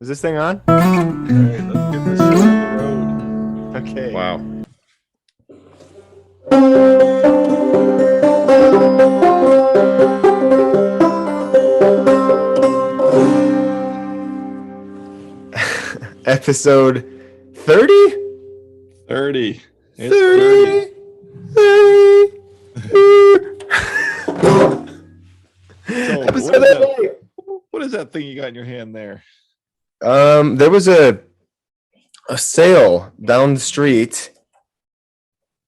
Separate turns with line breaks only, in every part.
Is this thing on?
All right, let's get this show on the road.
Okay.
Wow.
Episode 30?
30. It's
30. 30.
So what is that thing you got in your hand there?
There was a sale down the street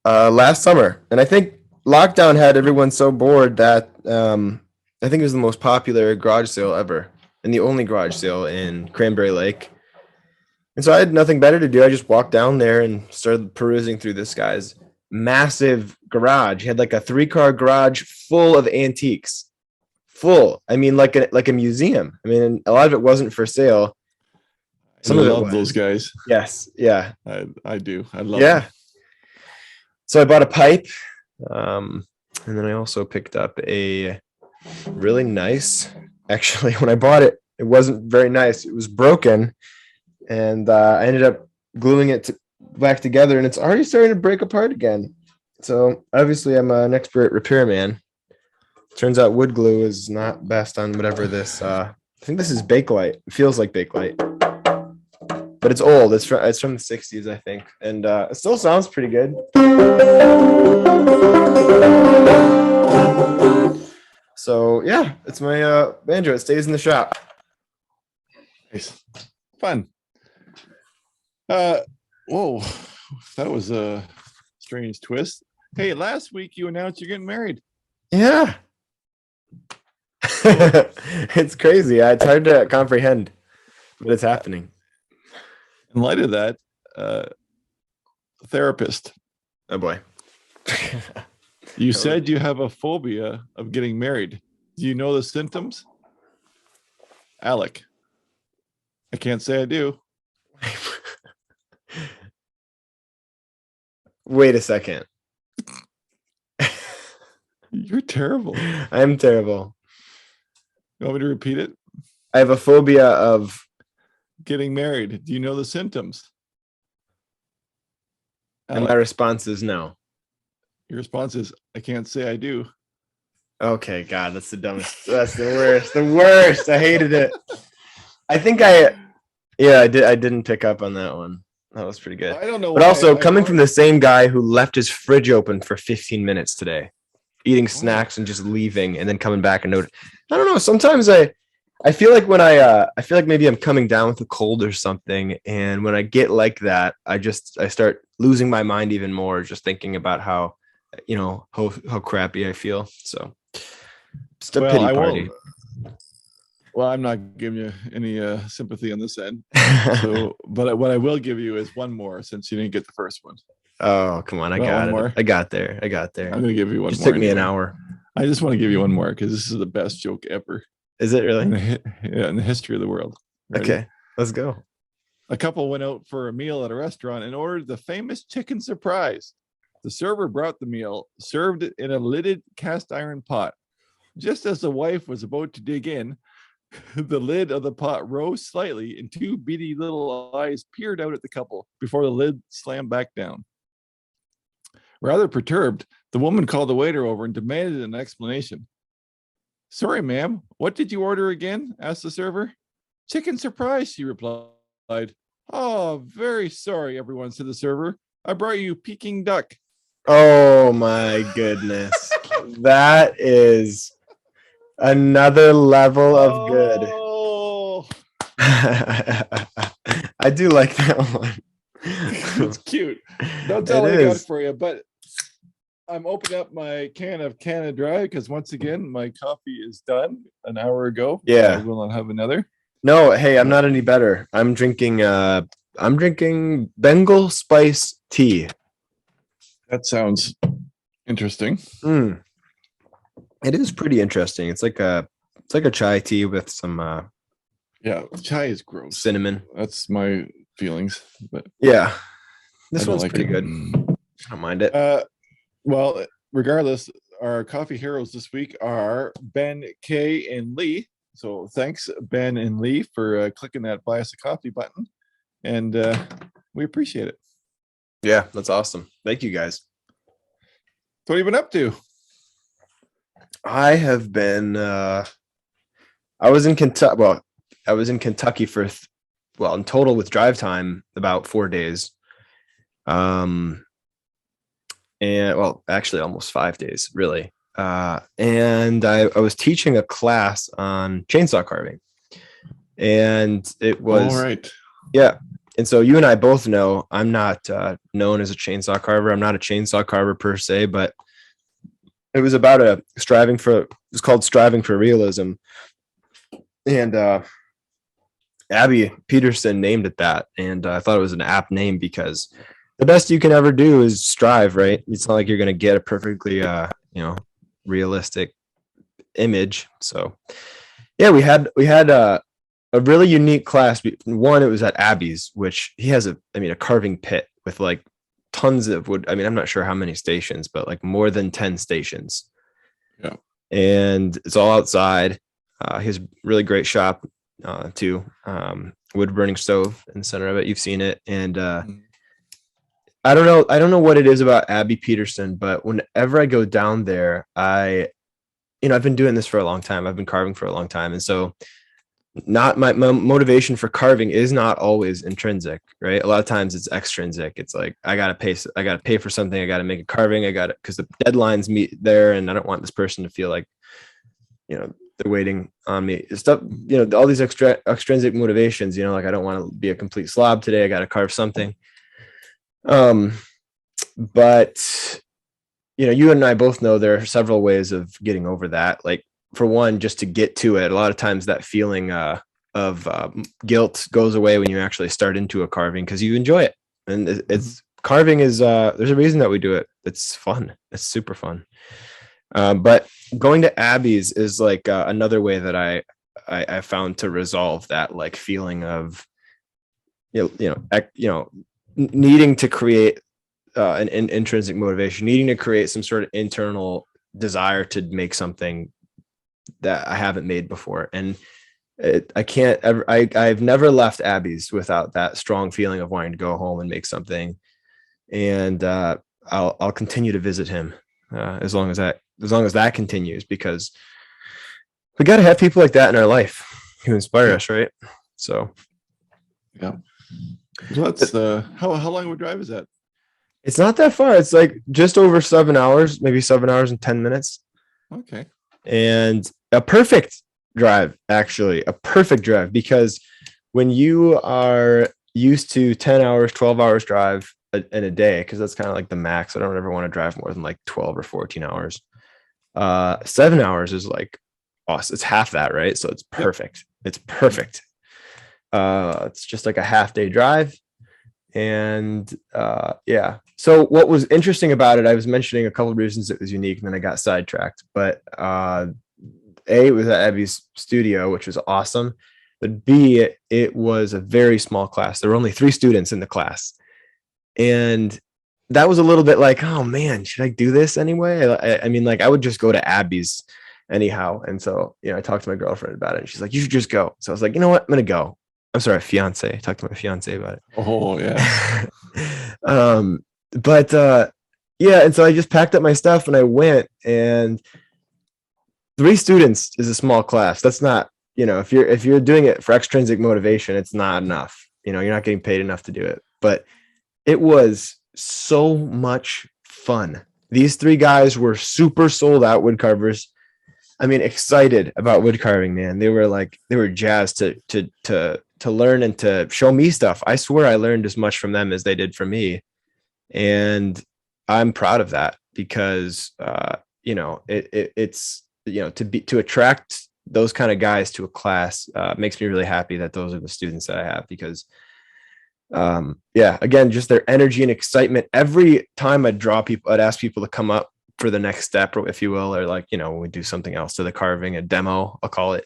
last summer, and I think lockdown had everyone so bored that I think it was the most popular garage sale ever, and the only garage sale in Cranberry Lake. And so I had nothing better to do. I just walked down there and started perusing through this guy's massive garage. He had like a 3-car garage full of antiques. Full. I mean, like a museum. I mean, a lot of it wasn't for sale.
Some of love those guys.
Yes. Yeah.
I do. I love
them. So I bought a pipe. And then I also picked up a really nice, actually, when I bought it, it wasn't very nice. It was broken. And I ended up gluing it back together, and it's already starting to break apart again. So obviously I'm an expert repairman. Turns out wood glue is not best on whatever this, I think this is Bakelite. It feels like Bakelite. But it's old. It's from the 60s, I think. And it still sounds pretty good. So yeah, it's my banjo. It stays in the shop.
Nice. Fun. Whoa, that was a strange twist. Hey, last week you announced you're getting married.
Yeah. It's crazy. It's hard to comprehend, but it's happening.
In light of that, therapist.
Oh boy.
You said you have a phobia of getting married. Do you know the symptoms? Alec. I can't say I do.
Wait a second.
You're terrible.
I'm terrible.
You want me to repeat it?
I have a phobia of
getting married. Do you know the symptoms?
And my response is no.
Your response is, I can't say I do.
Okay, God, that's the dumbest. That's the worst. The worst. I hated it. I think I didn't pick up on that one. That was pretty good.
I don't know.
But also coming from the same guy who left his fridge open for 15 minutes today, eating snacks and just leaving and then coming back and I don't know. Sometimes I feel like when I feel like maybe I'm coming down with a cold or something. And when I get like that, I start losing my mind even more, just thinking about how crappy I feel. So it's a pity party.
Well, I'm not giving you any sympathy on this end. But what I will give you is one more, since you didn't get the first one.
Oh, come on. I got it.
More.
I got there.
I'm going to give you one more.
It took me an hour.
I just want to give you one more because this is the best joke ever.
Is it really?
In the history of the world. Ready?
Okay, let's go.
A couple went out for a meal at a restaurant and ordered the famous chicken surprise. The server brought the meal, served it in a lidded cast iron pot. Just as the wife was about to dig in, the lid of the pot rose slightly and 2 beady little eyes peered out at the couple before the lid slammed back down. Rather perturbed, the woman called the waiter over and demanded an explanation. Sorry, ma'am, what did you order again? Asked the server. Chicken surprise, she replied. Oh, very sorry, everyone, said the server. I brought you Peking duck.
Oh my goodness. That is another level of good. I do like that one.
It's cute. That's all I got for you. But I'm opening up my can of Canada Dry because once again, my coffee is done an hour ago.
Yeah.
I will not have another.
No, hey, I'm not any better. I'm drinking Bengal spice tea.
That sounds interesting.
It is pretty interesting. It's like a chai tea with some
chai is gross.
Cinnamon.
That's my feelings. But
yeah. This one's
like
pretty good. I don't mind it.
Well, regardless, our coffee heroes this week are Ben, Kay, and Lee. So thanks, Ben and Lee, for clicking that buy us a coffee button. And we appreciate it.
Yeah, that's awesome. Thank you guys.
So what have you been up to?
I have been I was in Kentucky. Well, I was in Kentucky for in total with drive time about 4 days. And well, actually almost 5 days, really. And I was teaching a class on chainsaw carving. And it was
all right.
Yeah. And so you and I both know I'm not known as a chainsaw carver. I'm not a chainsaw carver per se, but it was about it was called Striving for Realism. And Abby Peterson named it that. And I thought it was an apt name because the best you can ever do is strive, right? It's not like you're going to get a perfectly, realistic image. So yeah, we had a really unique class. One, it was at Abby's, which he has a carving pit with like tons of wood. I mean, I'm not sure how many stations, but like more than 10 stations.
Yeah.
And it's all outside. He has a really great shop too. Wood burning stove in the center of it. You've seen it. And I don't know what it is about Abby Peterson, but whenever I go down there, I've been doing this for a long time. I've been carving for a long time. And so not my motivation for carving is not always intrinsic, right? A lot of times it's extrinsic. It's like, I got to pay for something. I got to make a carving. Because the deadlines meet there. And I don't want this person to feel like, they're waiting on me. Stuff, all these extrinsic motivations, like I don't want to be a complete slob today. I got to carve something. But you and I both know there are several ways of getting over that. Like, for one, just to get to it, a lot of times that feeling of guilt goes away when you actually start into a carving because you enjoy it. And it's carving is there's a reason that we do it. It's fun. It's super fun. But going to Abby's is like another way that I found to resolve that like feeling of needing to create an intrinsic motivation, needing to create some sort of internal desire to make something that I haven't made before. And I've never left Abby's without that strong feeling of wanting to go home and make something. And I'll continue to visit him as long as that continues, because we got to have people like that in our life who inspire us, right? So
yeah. So that's how long of a drive is that?
It's not that far. It's like just over 7 hours, maybe 7 hours and 10 minutes.
Okay.
And a perfect drive, actually, because when you are used to 10 hours, 12 hours drive in a day, because that's kind of like the max. I don't ever want to drive more than like 12 or 14 hours. 7 hours is like awesome. It's half that, right? So it's perfect. It's perfect. It's just like a half day drive. And yeah. So what was interesting about it, I was mentioning a couple of reasons it was unique, and then I got sidetracked. But A, it was at Abby's studio, which was awesome. But B, it was a very small class. There were only 3 students in the class. And that was a little bit like, oh man, should I do this anyway? I mean, like I would just go to Abby's anyhow. And so, I talked to my girlfriend about it, and she's like, you should just go. So I was like, you know what? I'm going to go. I'm sorry, fiance. I talked to my fiance about it.
Oh yeah.
But yeah. And so I just packed up my stuff and I went, and 3 students is a small class. That's not, if you're doing it for extrinsic motivation, it's not enough. You're not getting paid enough to do it. But it was so much fun. These 3 guys were super sold out wood carvers. I mean, excited about wood carving, man. They were jazzed to learn and to show me stuff. I swear I learned as much from them as they did from me. And I'm proud of that because, it's, to attract those kind of guys to a class makes me really happy that those are the students that I have, because again, just their energy and excitement. Every time I'd ask people to come up for the next step, or if you will, or like, when we do something else to the carving, a demo, I'll call it.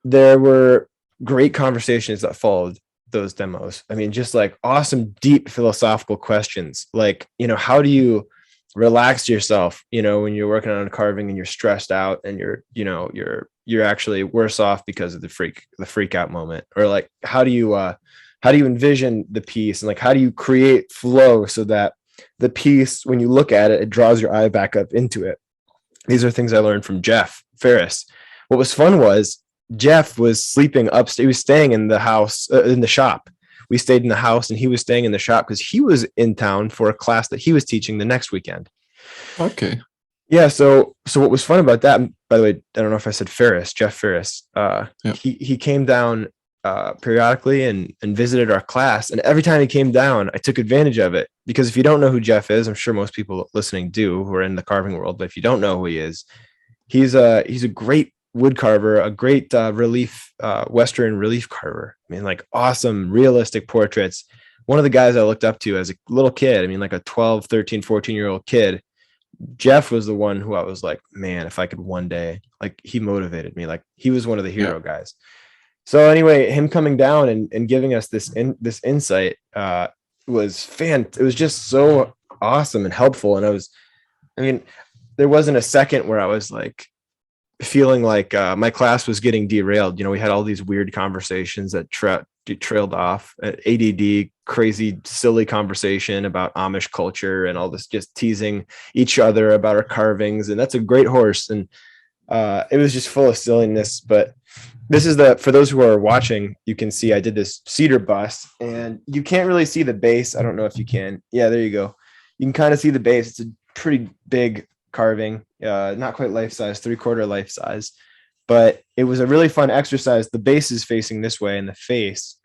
There were great conversations that followed those demos. I mean, just like awesome, deep philosophical questions. Like, how do you relax yourself, when you're working on carving and you're stressed out and you're you're actually worse off because of the freak out moment? Or like, how do you envision the piece, and like, how do you create flow so that the piece, when you look at it, it draws your eye back up into it? These are things I learned from Jeff Ferris. What was fun was Jeff was sleeping upstairs. He was staying in the house, in the shop. We stayed in the house, and he was staying in the shop because he was in town for a class that he was teaching the next weekend.
Okay.
Yeah. So what was fun about that, by the way, I don't know if I said Ferris, Jeff Ferris, he came down periodically and visited our class. And every time he came down, I took advantage of it, because if you don't know who Jeff is, I'm sure most people listening do who are in the carving world, but if you don't know who he is, he's a great wood carver, a great relief, Western relief carver. I mean, like, awesome, realistic portraits. One of the guys I looked up to as a little kid, I mean, like a 12, 13, 14-year-old kid, Jeff was the one who I was like, man, if I could one day, like, he motivated me. Like, he was one of the hero guys. So anyway, him coming down and giving us this insight was it was just so awesome and helpful. And there wasn't a second where I was like feeling like my class was getting derailed. We had all these weird conversations that trailed off, ADD, crazy, silly conversation about Amish culture and all this, just teasing each other about our carvings. And that's a great horse. And it was just full of silliness. But this is for those who are watching, you can see I did this cedar bust, and you can't really see the base. I don't know if you can. Yeah, there you go. You can kind of see the base. It's a pretty big carving, not quite life size, 3/4 life size, but it was a really fun exercise. The base is facing this way and the face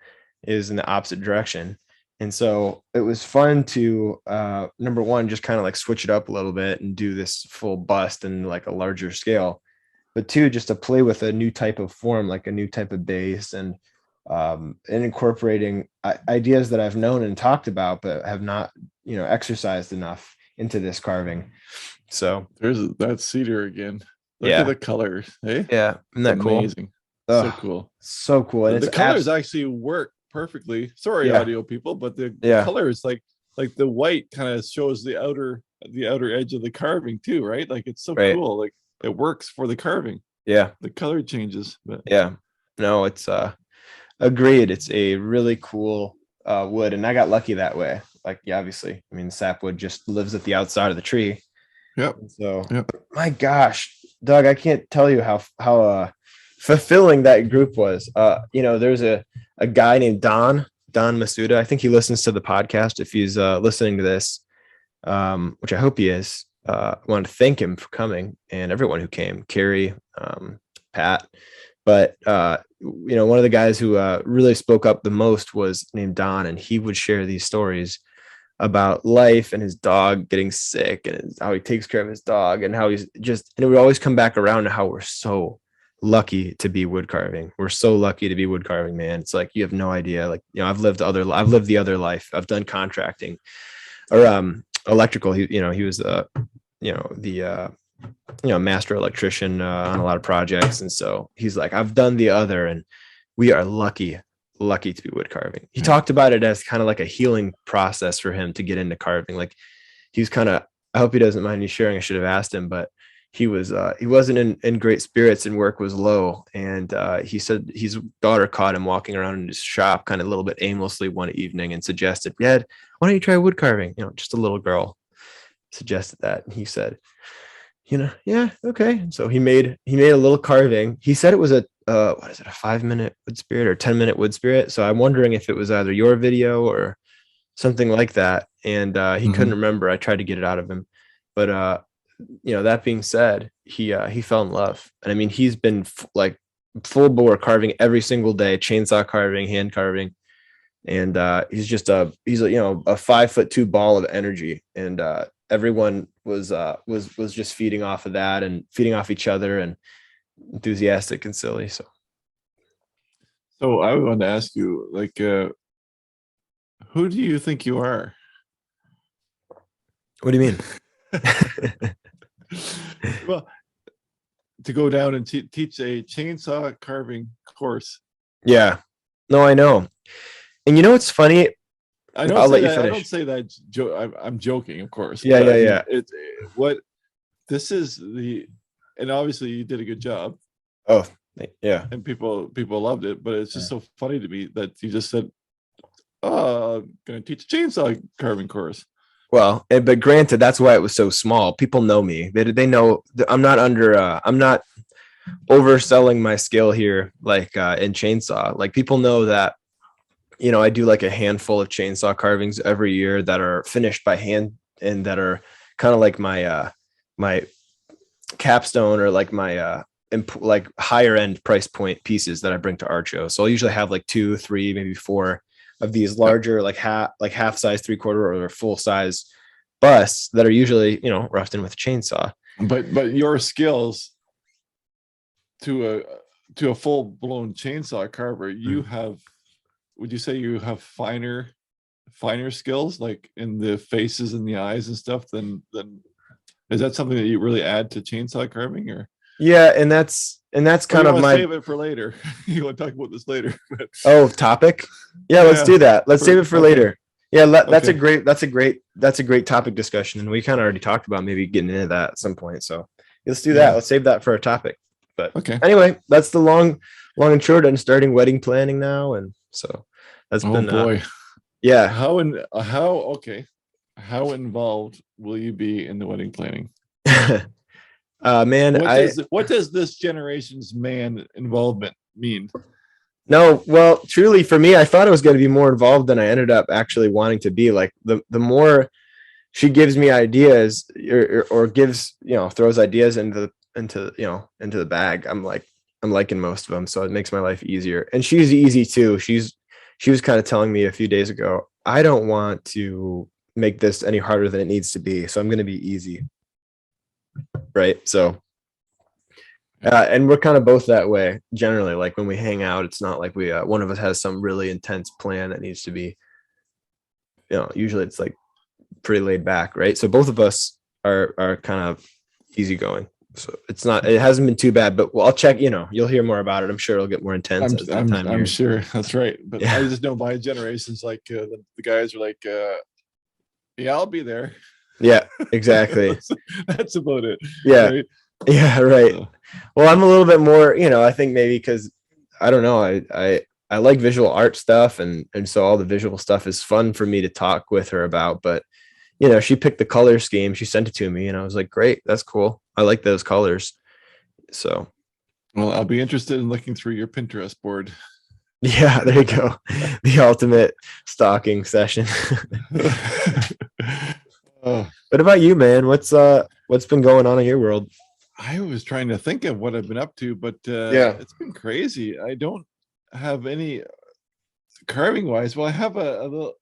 is in the opposite direction. And so it was fun to, number one, just kind of like switch it up a little bit and do this full bust in like a larger scale. But two, just to play with a new type of form, like a new type of base, and incorporating ideas that I've known and talked about, but have not, exercised enough into this carving. So
there's that cedar again. Look at the colors. Hey?
Yeah. Isn't that
amazing?
Cool?
So cool.
So cool. And
the colors actually work perfectly. Sorry, audio people, but the colors, like the white kind of shows the outer edge of the carving too, right? Like, it's so cool. Like, it works for the carving.
Yeah.
The color changes. But
no, it's agreed. It's a really cool wood, and I got lucky that way. Like, obviously, I mean, sapwood just lives at the outside of the tree.
Yep.
So my gosh, Doug, I can't tell you how fulfilling that group was. There's a guy named Don Masuda. I think he listens to the podcast. If he's listening to this, which I hope he is, I want to thank him for coming, and everyone who came, Carrie, Pat. But one of the guys who really spoke up the most was named Don, and he would share these stories about life and his dog getting sick, and how he takes care of his dog, and how he's just, and it would always come back around to how we're so lucky to be wood carving. We're so lucky to be wood carving, man. It's like, you have no idea. Like, I've lived the other life. I've done contracting or electrical. He was the master electrician on a lot of projects. And so he's like, I've done the other, and we are lucky to be wood carving. He talked about it as kind of like a healing process for him to get into carving. Like, he was kind of, I hope he doesn't mind me sharing, I should have asked him, but he wasn't in great spirits, and work was low. And he said his daughter caught him walking around in his shop kind of a little bit aimlessly one evening and suggested, why don't you try wood carving? Just a little girl suggested that. And he said, yeah, okay. So he made a little carving. He said it was a 5-minute wood spirit or 10-minute wood spirit. So I'm wondering if it was either your video or something like that. And he couldn't remember. I tried to get it out of him, but that being said, he fell in love. And I mean, he's been like full bore carving every single day, chainsaw carving, hand carving. And he's just a 5'2" ball of energy. And everyone was just feeding off of that and feeding off each other, and enthusiastic and silly. So
I want to ask you, like, who do you think you are?
What do you mean?
Well, to go down and teach a chainsaw carving course.
Yeah, no, I know. And it's funny.
I don't say that. I'm joking, of course.
Yeah.
And obviously you did a good job.
Oh, yeah.
and people loved it. But it's just so funny to me that you just said, "Oh, I'm gonna teach a chainsaw carving course."
Well, but granted, that's why it was so small. People know me. They know I'm not under. I'm not overselling my skill here, like in chainsaw. Like people know that, I do like a handful of chainsaw carvings every year that are finished by hand and that are kind of like my capstone or like my like higher end price point pieces that I bring to art shows. So I'll usually have like 2, 3, maybe 4 of these larger like half size, 3/4 or full size busts that are usually roughed in with a chainsaw.
But your skills to a full blown chainsaw carver, you have. Would you say you have finer skills, like in the faces and the eyes and stuff? Than is that something that you really add to chainsaw carving, or?
Yeah, and that's kind of my.
Save it for later. You want to talk about this later?
Oh, topic. Yeah, let's do that. Let's save it for later. Yeah, that's a great topic discussion, and we kind of already talked about maybe getting into that at some point. So let's do that. Let's save that for a topic. But anyway, that's the long and short. I'm starting wedding planning now, and so that's been.
Boy,
yeah.
How involved will you be in the wedding planning?
Man,
what does this generation's man involvement mean?
No, well, truly for me, I thought I was going to be more involved than I ended up actually wanting to be. Like the more she gives me ideas or gives, throws ideas into the bag, I'm liking most of them. So it makes my life easier. And she's easy too. She was kind of telling me a few days ago, I don't want to make this any harder than it needs to be. So I'm going to be easy. Right. So and we're kind of both that way generally. Like when we hang out, it's not like we one of us has some really intense plan that needs to be, usually it's like pretty laid back, right? So both of us are kind of easygoing. So it hasn't been too bad, but I'll check. You'll hear more about it. I'm sure it'll get more intense.
I'm sure that's right. But I just know my generation's like the guys are like, yeah, I'll be there.
Yeah, exactly.
That's about it.
Yeah. Right? Yeah, right. Well, I'm a little bit more, I think maybe because I don't know, I like visual art stuff, and so all the visual stuff is fun for me to talk with her about. But she picked the color scheme, she sent it to me, and I was like, great, that's cool. I like those colors. So,
well, I'll be interested in looking through your Pinterest board.
Yeah, there you go. The ultimate stalking session. What about you, man? What's been going on in your world?
I was trying to think of what I've been up to, but it's been crazy. I don't have any carving wise. Well, I have a little.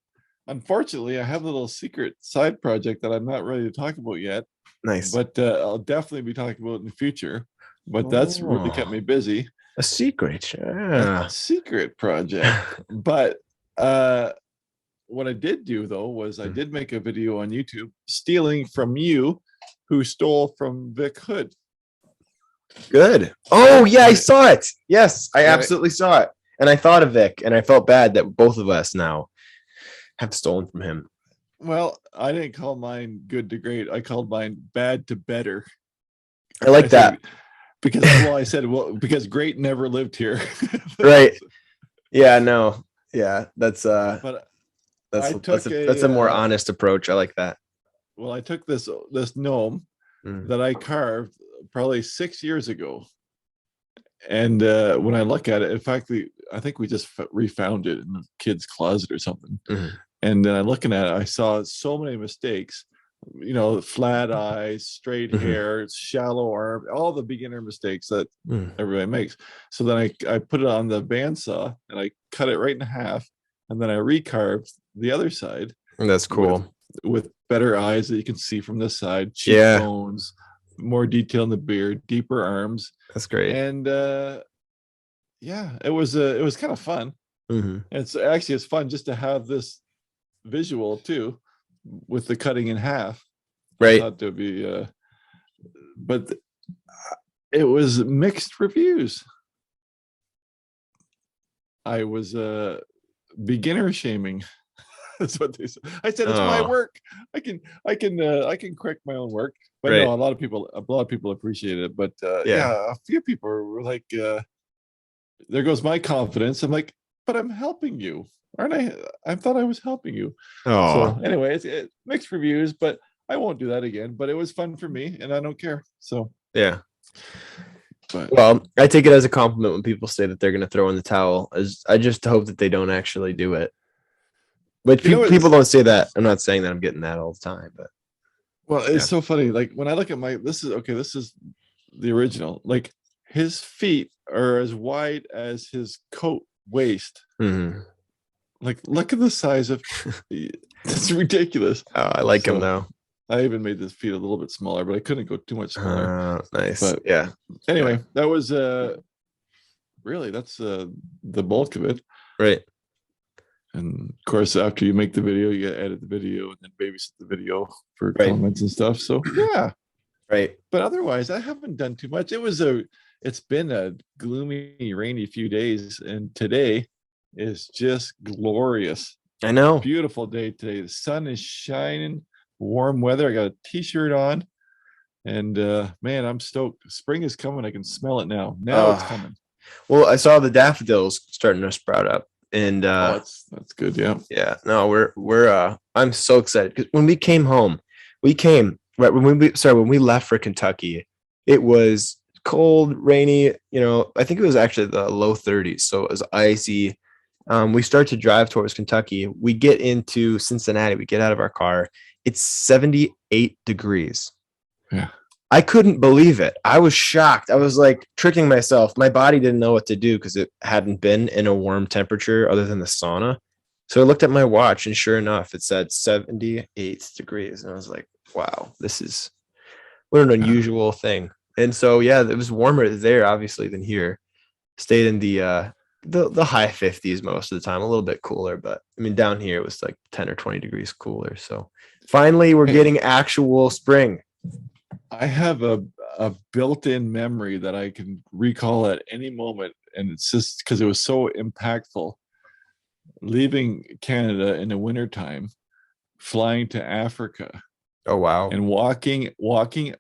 Unfortunately, I have a little secret side project that I'm not ready to talk about yet.
Nice,
but I'll definitely be talking about it in the future. But that's really kept me busy.
A secret, yeah.
A secret project. But what I did do though was I did make a video on YouTube stealing from you, who stole from Vic Hood.
Good. Oh yeah, I saw it. Yes, I absolutely saw it. And I thought of Vic, and I felt bad that both of us now have stolen from him.
Well, I didn't call mine good to great. I called mine bad to better.
I like that.
Because great never lived here.
Right. Yeah, no. Yeah, that's a more honest approach. I like that.
Well, I took this gnome that I carved probably 6 years ago. And when I look at it, in fact, I think we just refound it in the kid's closet or something. And then I'm looking at it, I saw so many mistakes, flat eyes, straight hair, shallow arm, all the beginner mistakes that everybody makes. So then I put it on the bandsaw and I cut it right in half, and then I recarved the other side.
That's cool.
With better eyes that you can see from this side, cheekbones, more detail in the beard, deeper arms.
That's great.
And it was kind of fun. It's fun just to have this visual too, with the cutting in half.
Right.
I thought there'd be but it was mixed reviews. I was beginner shaming. That's what they said. I said, it's my
Oh,
work. I can correct my own work. But
right.
no, a lot of people appreciate it. But
Yeah.
yeah, a few people were like, there goes my confidence. I'm like, but I'm helping you, aren't I? I thought I was helping you.
Oh,
So anyway, it's mixed reviews, but I won't do that again. But it was fun for me, and I don't care. So,
yeah.
but
Well, I take it as a compliment when people say that they're going to throw in the towel. As I just hope that they don't actually do it. But
you know,
people don't say that. I'm not saying that I'm getting that all the time, but
well, it's
yeah.
so funny. Like when I look at this is the original. Like his feet are as wide as his coat waist.
Mm-hmm.
Like, look at the size of it's ridiculous.
Oh, I like him
So
though.
I even made this feet a little bit smaller, but I couldn't go too much smaller.
Nice.
But
Yeah.
anyway,
Yeah.
that was really that's the bulk of it.
Right.
And of course, after you make the video, you gotta edit the video and then babysit the video for
Right.
comments and stuff. So yeah.
Right.
But otherwise, I haven't done too much. It's been a gloomy, rainy few days, and today is just glorious.
I know.
Beautiful day today. The sun is shining, warm weather. I got a t-shirt on, and man, I'm stoked. Spring is coming. I can smell it now. Now it's coming.
Well, I saw the daffodils starting to sprout up, and
that's good. Yeah.
yeah. No, we're I'm so excited because when we came home, right when we left for Kentucky, it was cold, rainy. I think it was actually the low 30s, so it was icy. We start to drive towards Kentucky. We get into Cincinnati. We get out of our car. It's 78 degrees.
Yeah.
I couldn't believe it. I was shocked. I was like tricking myself. My body didn't know what to do because it hadn't been in a warm temperature other than the sauna. So I looked at my watch, and sure enough, it said 78 degrees. And I was like, wow, what an unusual thing. And so, yeah, it was warmer there, obviously, than here. Stayed in the high 50s most of the time, a little bit cooler. But I mean, down here, it was like 10 or 20 degrees cooler. So finally, we're getting actual spring.
I have a built-in memory that I can recall at any moment, and it's just because it was so impactful. Leaving Canada in the wintertime, flying to Africa.
Oh, wow.
And walking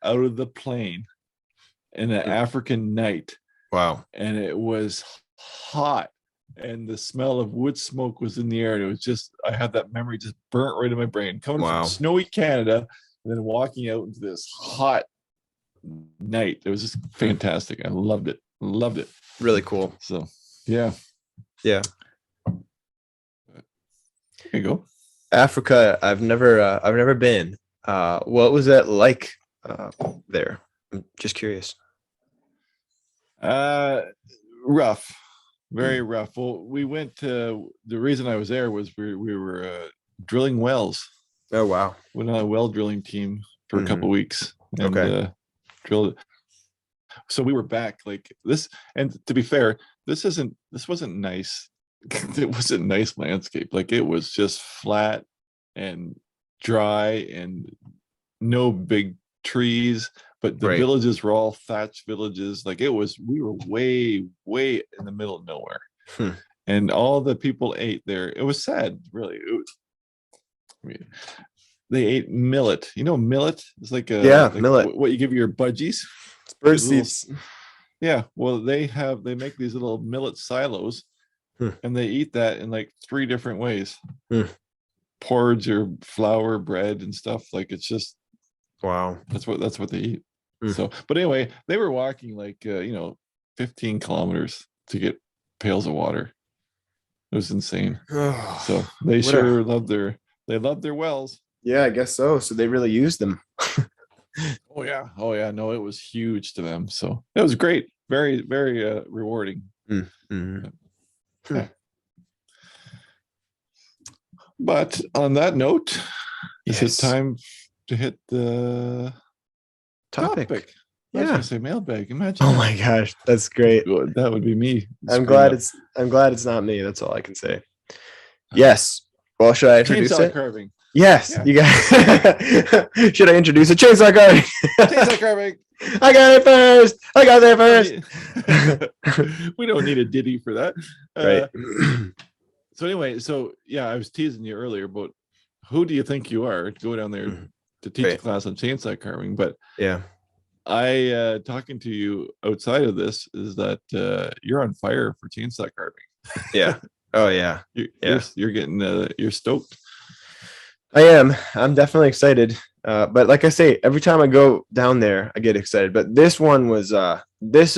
out of the plane in an African night.
Wow.
And it was hot, and the smell of wood smoke was in the air. And it was just, I have that memory just burnt right in my brain. Coming from snowy Canada and then walking out into this hot night. It was just fantastic. I loved it.
Really cool.
So yeah. There you go.
Africa, I've never been. What was that like there? I'm just curious.
Rough, very rough. Well, we went to, the reason I was there was we were drilling wells.
Oh, wow.
Went on a well drilling team for a couple of weeks and drilled. So we were back like this. And to be fair, this wasn't nice. It wasn't nice landscape. Like it was just flat and dry and no big trees, but the villages were all thatched villages. Like we were way in the middle of nowhere. And all the people ate there. It was sad, really. They ate millet. You know, millet is like millet. What you give your budgies.
It's bird seeds.
Yeah. Well, they make these little millet silos. And they eat that in like 3 different ways. Porridge or flour, bread and stuff. Like it's just
wow.
That's what they eat. So, but anyway, they were walking like 15 kilometers to get pails of water. It was insane. So they loved their wells.
Yeah, I guess so. So they really used them.
Oh yeah. No, it was huge to them. So it was great. Very, very rewarding. Yeah. But on that note, is it time to hit the topic? I was gonna say mailbag. Imagine.
Oh my gosh, that's great.
That would be me.
I'm glad it's not me. That's all I can say. Yes. Well, should I introduce
chainsaw
it?
Carving.
Yes, you got. Should I introduce it? Chainsaw carving.
Chainsaw carving.
I got it first. I got there first.
We don't need a ditty for that.
Right.
So anyway, so yeah, I was teasing you earlier about who do you think you are to go down there to teach a class on chainsaw carving, but
Yeah.
I talking to you outside of this is that you're on fire for chainsaw carving.
Yeah. Oh yeah.
You're getting you're stoked.
I am. I'm definitely excited. But like I say, every time I go down there, I get excited. But this one was this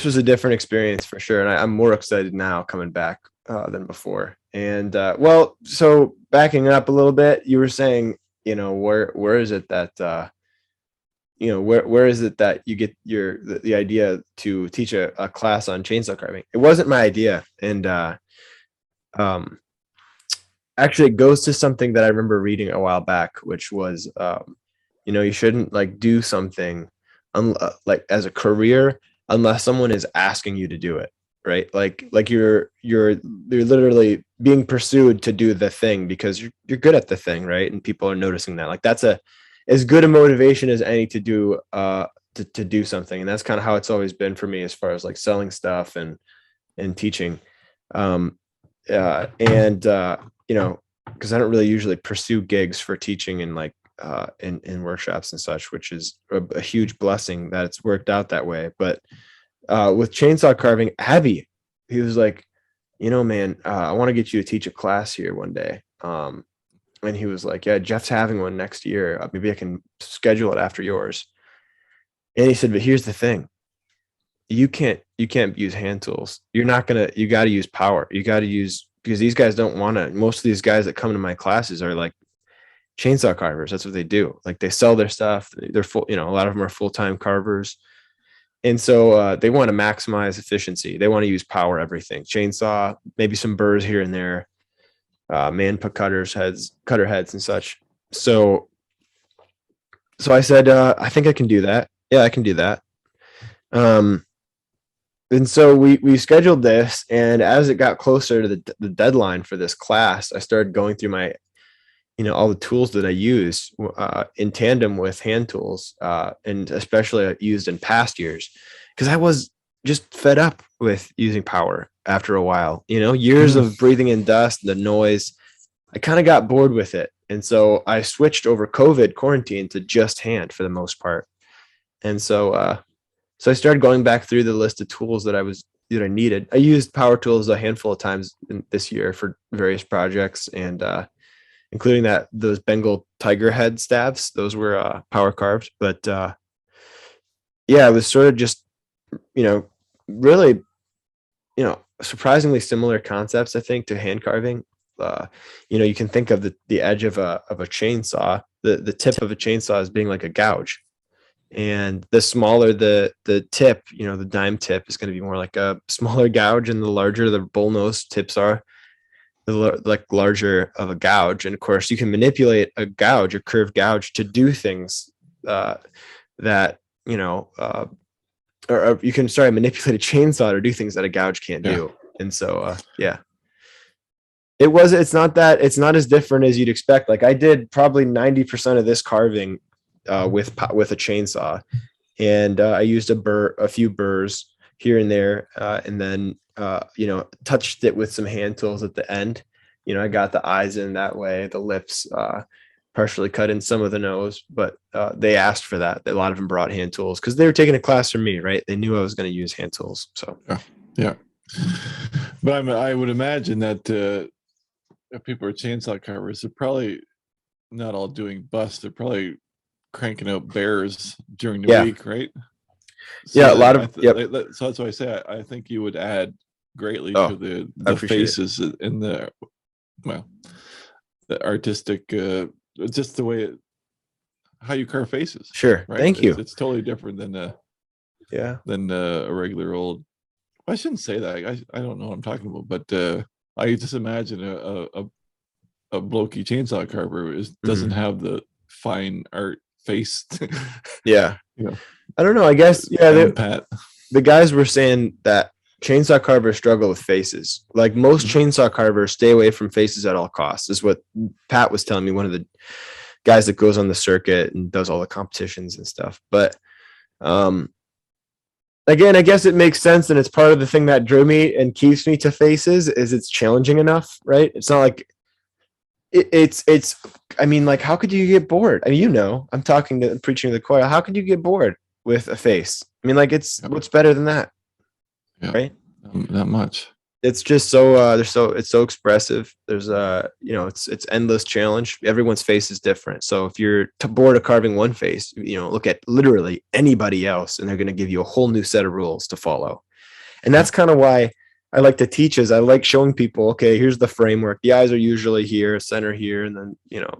was a different experience for sure, and I'm more excited now coming back than before. And well, so backing up a little bit, you were saying, where is it that where is it that you get the idea to teach a class on chainsaw carving? It wasn't my idea, and actually it goes to something that I remember reading a while back, which was you shouldn't like do something like as a career unless someone is asking you to do it, right? Like you're literally being pursued to do the thing because you're good at the thing, right? And people are noticing that. Like that's as good a motivation as any to do to do something. And that's kind of how it's always been for me as far as like selling stuff and teaching. Because I don't really usually pursue gigs for teaching and like in workshops and such, which is a huge blessing that it's worked out that way. But with chainsaw carving, Abby, he was like, man, I want to get you to teach a class here one day. And he was like, yeah, Jeff's having one next year. Maybe I can schedule it after yours. And he said, but here's the thing. You can't use hand tools. You got to use power. You got to use, because these guys don't want to, most of these guys that come to my classes are like chainsaw carvers. That's what they do. Like they sell their stuff. They're full, a lot of them are full-time carvers. And so they want to maximize efficiency. They want to use power, everything. Chainsaw, maybe some burrs here and there, cutter heads and such. So I said, I think I can do that. Yeah, I can do that. And so we scheduled this, and as it got closer to the deadline for this class, I started going through my, all the tools that I use in tandem with hand tools, and especially used in past years, because I was just fed up with using power after a while. Years of breathing in dust, the noise. I kind of got bored with it, and so I switched over COVID quarantine to just hand for the most part, and so. So I started going back through the list of tools that I needed. I used power tools a handful of times this year for various projects, and including those Bengal tiger head staves. Those were power carved, but yeah, it was sort of just really surprisingly similar concepts, I think, to hand carving. You can think of the edge of a chainsaw, the tip of a chainsaw as being like a gouge. And the smaller the tip, the dime tip is going to be more like a smaller gouge, and the larger the bullnose tips are, the larger of a gouge. And of course, you can manipulate a curved gouge to do things that or you can manipulate a chainsaw to do things that a gouge can't do. And so yeah, it's not as different as you'd expect. Like I did probably 90% of this carving with a chainsaw, and I used a few burrs here and there, and then touched it with some hand tools at the end. I got the eyes in that way, the lips partially cut in, some of the nose, but they asked for that. A lot of them brought hand tools because they were taking a class from me, right? They knew I was going to use hand tools. So
yeah. But I would imagine that if people are chainsaw carvers, they're probably not all doing busts. They're probably cranking out bears during the week, right? So
a lot of
so that's why I say I think you would add greatly to the faces in the artistic, just the way how you carve faces.
Sure,
right?
Thank you.
It's totally different than a regular old. I shouldn't say that. I don't know what I'm talking about, but I just imagine a blokey chainsaw carver doesn't have the fine art face.
Yeah. I don't know. I guess the guys were saying that chainsaw carvers struggle with faces. Like most chainsaw carvers stay away from faces at all costs, is what Pat was telling me, one of the guys that goes on the circuit and does all the competitions and stuff. But again, I guess it makes sense, and it's part of the thing that drew me and keeps me to faces is it's challenging enough, right? It's not like it's. I mean, like, how could you get bored? I mean, I'm preaching to the choir. How could you get bored with a face? I mean, like, it's what's better than that, right?
Not much.
It's just so it's so expressive. There's it's endless challenge. Everyone's face is different. So if you're bored of carving one face, look at literally anybody else, and they're going to give you a whole new set of rules to follow. And that's kind of why I like to teach is I like showing people, okay, here's the framework. The eyes are usually here, center here, and then,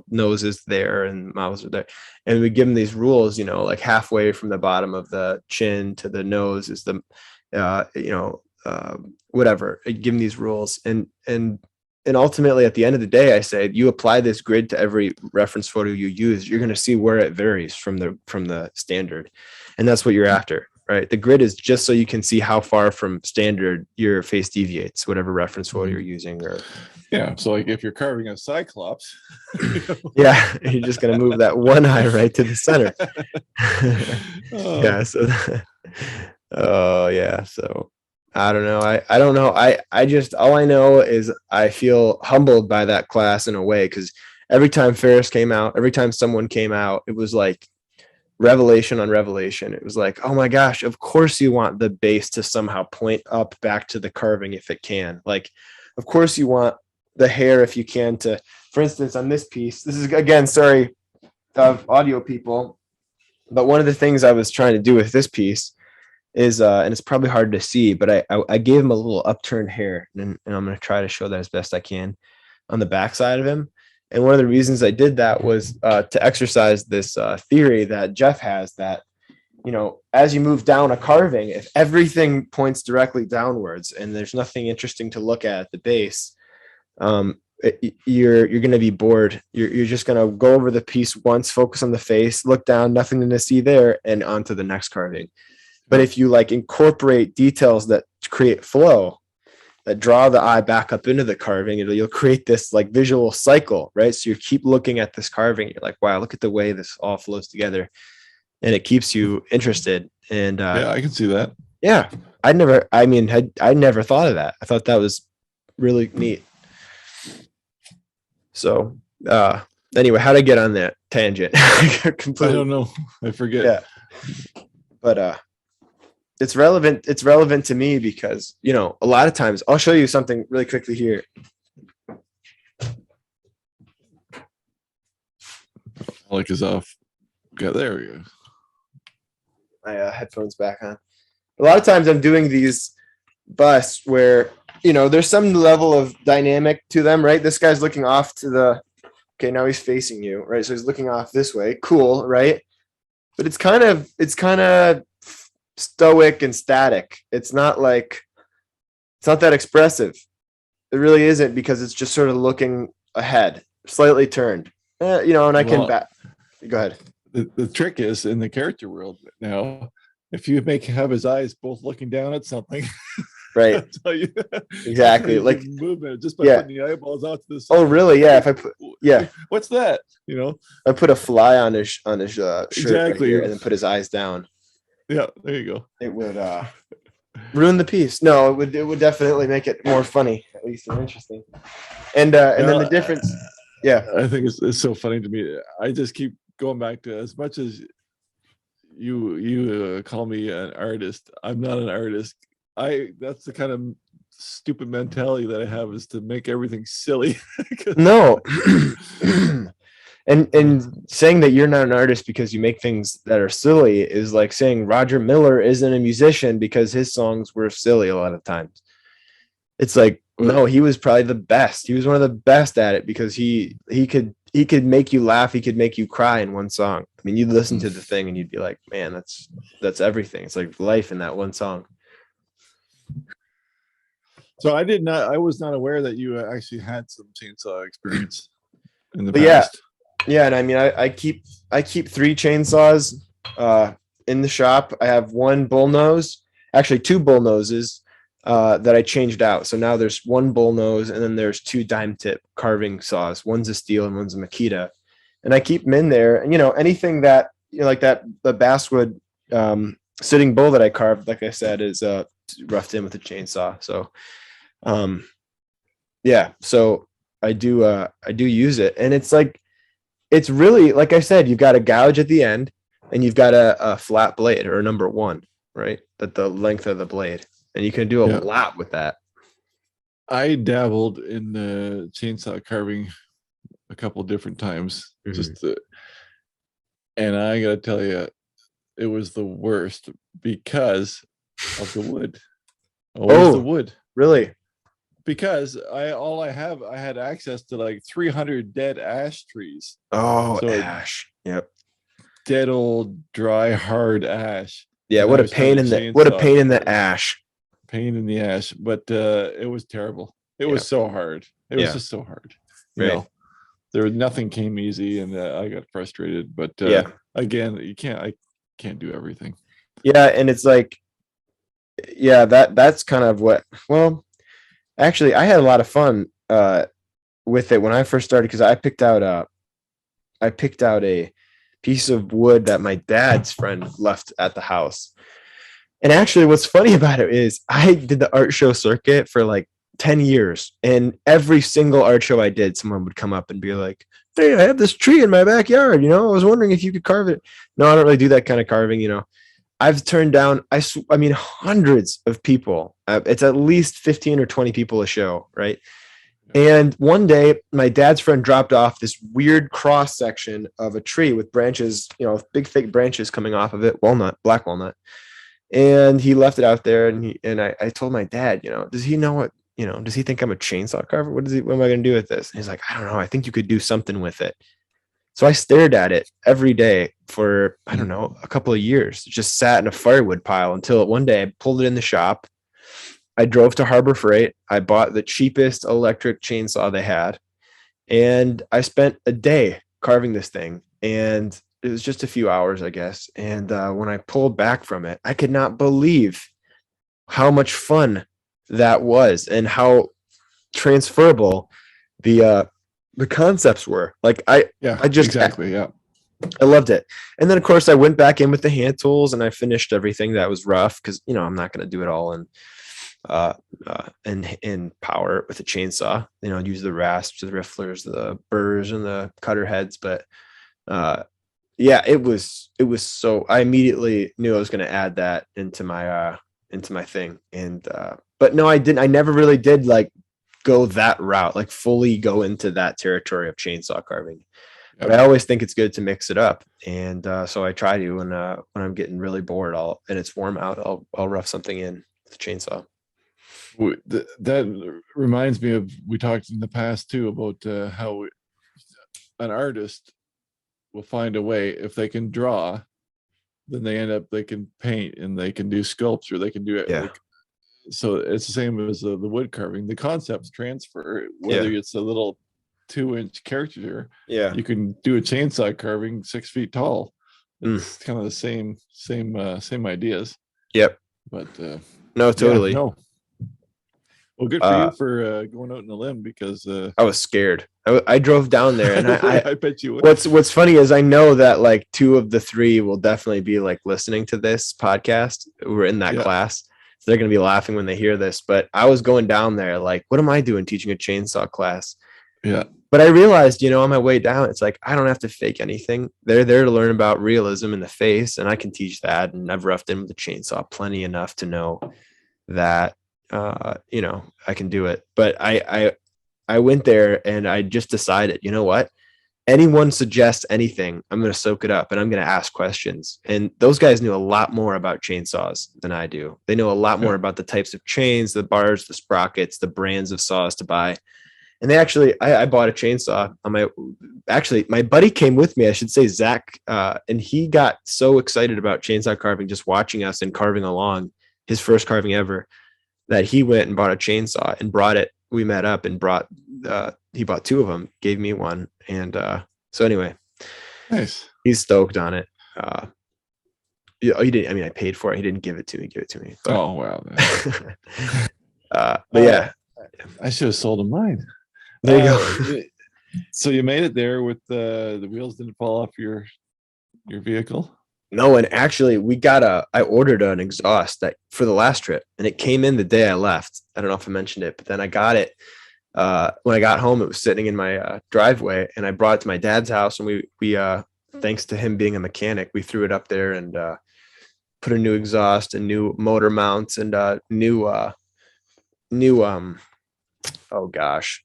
nose is there and mouths are there. And we give them these rules, like halfway from the bottom of the chin to the nose is the, whatever. I give them these rules. And ultimately at the end of the day, I say, you apply this grid to every reference photo you use, you're going to see where it varies from the standard. And that's what you're after. Right. The grid is just so you can see how far from standard your face deviates, whatever reference photo you're using. Or
so like if you're carving a cyclops,
yeah, you're just gonna move that one eye right to the center. Yeah. So So I don't know. I don't know. I just all I know is I feel humbled by that class in a way, because every time Ferris came out, every time someone came out, it was like revelation on revelation. It was like, oh my gosh, of course you want the base to somehow point up back to the carving if it can. Like, of course you want the hair if you can to, for instance, on this piece, this is again, sorry of audio people, but one of the things I was trying to do with this piece is, and it's probably hard to see, but I gave him a little upturned hair, and I'm going to try to show that as best I can on the backside of him. And one of the reasons I did that was to exercise this theory that Jeff has that, as you move down a carving, if everything points directly downwards and there's nothing interesting to look at the base, you're going to be bored. You're just going to go over the piece once, focus on the face, look down, nothing to see there, and on to the next carving. But if you like incorporate details that create flow, that draw the eye back up into the carving, you'll create this like visual cycle, right? So you keep looking at this carving, you're like, wow, look at the way this all flows together, and it keeps you interested. And
I can see that.
Yeah, I never thought of that. I thought that was really neat. So anyway, how to get on that tangent?
I don't know. I forget.
Yeah, but it's relevant. It's relevant to me because, a lot of times I'll show you something really quickly here.
Like is off. Yeah, there we go.
My headphones back on. A lot of times I'm doing these busts where, there's some level of dynamic to them, right? This guy's looking off to okay, now he's facing you, right? So he's looking off this way. Cool, right? But it's kind of stoic and static. It's not that expressive. It really isn't, because it's just sort of looking ahead, slightly turned. And I can back. Go ahead.
The trick is in the character world now, if you have his eyes both looking down at something,
right? Exactly. Like
movement just by putting the eyeballs out to the side.
Oh, really? Yeah. If I put,
what's that?
I put a fly on his shirt,
exactly,
right, and then put his eyes down.
Yeah, there you go.
It would ruin the piece. No, it would definitely make it more funny, at least, and interesting. And then the difference. Yeah,
I think it's so funny to me. I just keep going back to, as much as you call me an artist, I'm not an artist. That's the kind of stupid mentality that I have, is to make everything silly.
No. And saying that you're not an artist because you make things that are silly is like saying Roger Miller isn't a musician because his songs were silly a lot of times. It's like, no, he was probably the best. He was one of the best at it because he could make you laugh. He could make you cry in one song. I mean, you'd listen to the thing and you'd be like, man, that's everything. It's like life in that one song.
So I was not aware that you actually had some chainsaw experience in the past.
Yeah, and I mean, I keep 3 chainsaws in the shop. I have one bullnose, actually 2 bullnoses that I changed out. So now there's 1 bullnose, and then there's 2 dime tip carving saws. One's a steel and one's a Makita, and I keep them in there. And anything that like that, the basswood Sitting Bull that I carved, like I said, is roughed in with a chainsaw. So yeah, so I do use it, and it's really, like I said, you've got a gouge at the end, and you've got a flat blade, or a number one, right? At the length of the blade, and you can do a
Yeah.
lot with that.
I dabbled in the chainsaw carving a couple different times, and I gotta tell you, it was the worst because of the wood. Always the wood.
Really?
Because I had access to like 300 dead ash trees.
Oh,
So
ash. Yep.
dead old dry hard ash.
Yeah, what a pain in the ash.
Pain in the ash, but it was terrible. It was so hard. It was just so hard. You know, nothing came easy, and I got frustrated. But again, I can't do everything.
Yeah, and it's like, that's kind of what. Well, actually, I had a lot of fun with it when I first started, because I picked out a piece of wood that my dad's friend left at the house. And actually, what's funny about it is I did the art show circuit for like 10 years. And every single art show I did, someone would come up and be like, "Hey, I have this tree in my backyard. I was wondering if you could carve it." No, I don't really do that kind of carving. I've turned down, I mean, hundreds of people. It's at least 15 or 20 people a show, right? And one day, my dad's friend dropped off this weird cross section of a tree with branches, big thick branches coming off of it, black walnut. And he left it out there, and I told my dad, does he know what, does he think I'm a chainsaw carver? What am I going to do with this? And he's like, I don't know. I think you could do something with it. So I stared at it every day for, I don't know, a couple of years. It just sat in a firewood pile until one day I pulled it in the shop. I drove to Harbor Freight. I bought the cheapest electric chainsaw they had, and I spent a day carving this thing. And it was just a few hours, I guess. And when I pulled back from it, I could not believe how much fun that was, and how transferable the concepts were. Like I just
exactly. Yeah.
I loved it. And then, of course, I went back in with the hand tools, and I finished everything that was rough, because I'm not going to do it all in power with a chainsaw. Use the rasps, the rifflers, the burrs, and the cutter heads. But it was so, I immediately knew I was going to add that into my thing. And but no, I didn't. I never really did like go that route, like fully go into that territory of chainsaw carving. But I always think it's good to mix it up, and so I try to. And when I'm getting really bored, and it's warm out, I'll rough something in with a chainsaw.
That reminds me of, we talked in the past too about how an artist will find a way. If they can draw, then they can paint, and they can do sculpture. They can do it.
Yeah.
So it's the same as the wood carving. The concepts transfer, whether it's a little 2-inch character.
Yeah,
you can do a chainsaw carving 6 feet tall. It's kind of the same ideas.
Yep.
But
no, totally.
No. Well, good for you for going out on a limb, because
I was scared. I drove down there, and
I bet you would.
What's funny is I know that like 2 of the 3 will definitely be like listening to this podcast. We're in that class. So they're going to be laughing when they hear this. But I was going down there like, what am I doing teaching a chainsaw class?
Yeah.
But I realized, on my way down, it's like, I don't have to fake anything. They're there to learn about realism in the face, and I can teach that. And I've roughed in with the chainsaw plenty enough to know that, I can do it. But I went there, and I just decided, you know what? Anyone suggests anything, I'm going to soak it up, and I'm going to ask questions. And those guys knew a lot more about chainsaws than I do. They know a lot more about the types of chains, the bars, the sprockets, the brands of saws to buy. And they actually, I bought a chainsaw on my buddy came with me, I should say, Zach, and he got so excited about chainsaw carving, just watching us and carving along, his first carving ever, that he went and bought a chainsaw and brought it. We met up and he bought 2 of them, gave me one. And so anyway,
nice.
He's stoked on it. He didn't, I paid for it. He didn't give it to me. But,
oh, wow.
But yeah.
I should have sold him mine.
There you go.
So you made it there with the wheels didn't fall off your vehicle?
No, and actually, I ordered an exhaust that for the last trip, and it came in the day I left. I don't know if I mentioned it, but then I got it. When I got home, it was sitting in my driveway, and I brought it to my dad's house, and we thanks to him being a mechanic, we threw it up there and put a new exhaust and new motor mounts and new oh gosh,